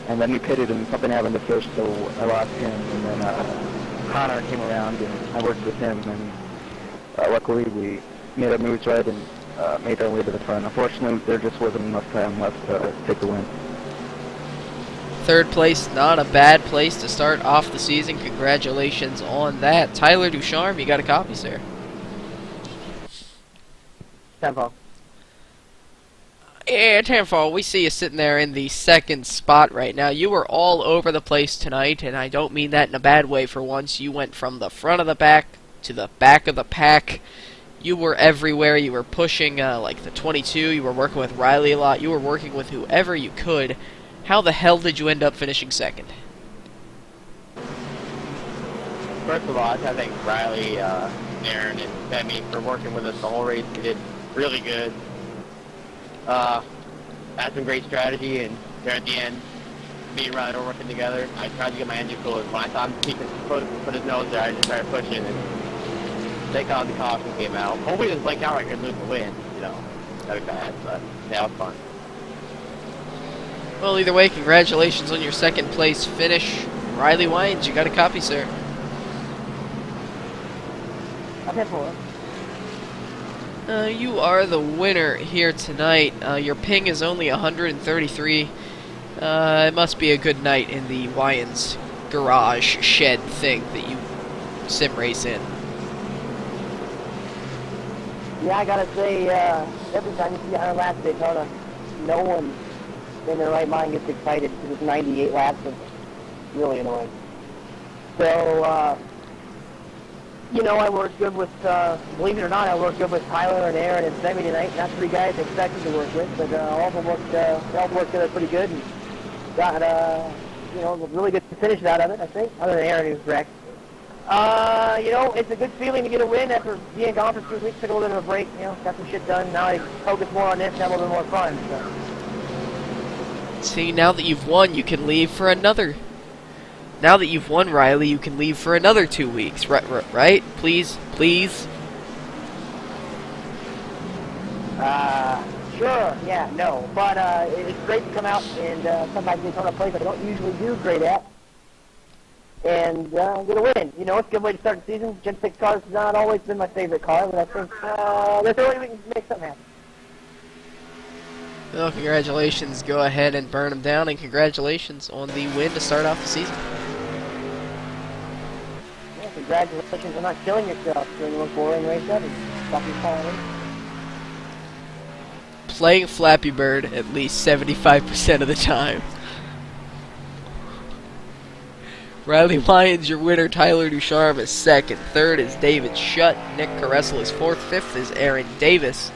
and then we pitted and something happened to Fish, so I lost him, and then Connor came around and I worked with him, and luckily we made our moves right and made our way to the front. Unfortunately, there just wasn't enough time left to take the win. Third place, not a bad place to start off the season. Congratulations on that. Tyler Ducharme, you got a copy, sir. Tempo. Yeah, Tamfo, we see you sitting there in the second spot right now. You were all over the place tonight, and I don't mean that in a bad way for once. You went from the front of the back to the back of the pack. You were everywhere. You were pushing like the 22. You were working with Riley a lot. You were working with whoever you could. How the hell did you end up finishing second? First of all, I thank Riley, Aaron, and Femi for working with us the whole race. We did really good. Had some great strategy, and there at the end, me and Riley were working together. I tried to get my engine cooled. When I saw him put his nose there, I just started pushing, and they called the caution came out. Hopefully it didn't blink out, I could lose the win, you know. That'd be bad, but yeah, it was fun. Well, either way, congratulations on your second place finish. Riley Wines, you got a copy, sir. I'm here for it. You are the winner here tonight. Your ping is only 133. It must be a good night in the Wyans garage shed thing that you sim race in. Yeah, I gotta say, every time you see our last Daytona, no one in their right mind gets excited because it's 98 laps of really annoying. So, you know, I worked good with, believe it or not, I worked good with Tyler and Aaron and Femi tonight. Not three guys I expected to work with, but all of them worked, they all worked together pretty good and got, you know, a really good finish out of it, I think, other than Aaron, who was wrecked. You know, it's a good feeling to get a win after being gone for 2 weeks. Took a little bit of a break, you know, got some shit done. Now I focus more on this and have a little bit more fun. So. See, now that you've won, you can leave for another now that you've won, Riley, you can leave for another 2 weeks, right? Please, please. Sure, yeah, no. But it's great to come out and come back to Daytona, place I don't usually do great at, and get a win. You know, it's a good way to start the season. Gen 6 cars has not always been my favorite car, but I think there's a way we can make something happen. Well, congratulations. Go ahead and burn them down, and congratulations on the win to start off the season. Yeah, congratulations on not killing yourself during the most boring race ever. Stop your car race. Playing Flappy Bird at least 75% of the time. Riley Lyons, your winner. Tyler Ducharme is second. Third is David Shutt. Nick Caressel is fourth. Fifth is Aaron Davis.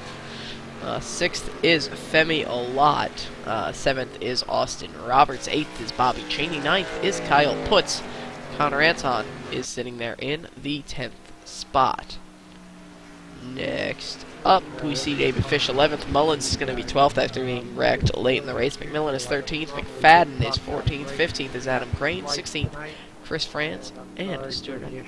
Sixth is Femi Olot. Seventh is Austin Roberts. Eighth is Bobby Cheney. Ninth is Kyle Putz. Connor Anton is sitting there in the 10th spot. Next up, we see David Fish 11th. Mullins is going to be 12th after being wrecked late in the race. McMillan is 13th. McFadden is 14th. 15th is Adam Crane. 16th, Chris France. And Stuart 15th.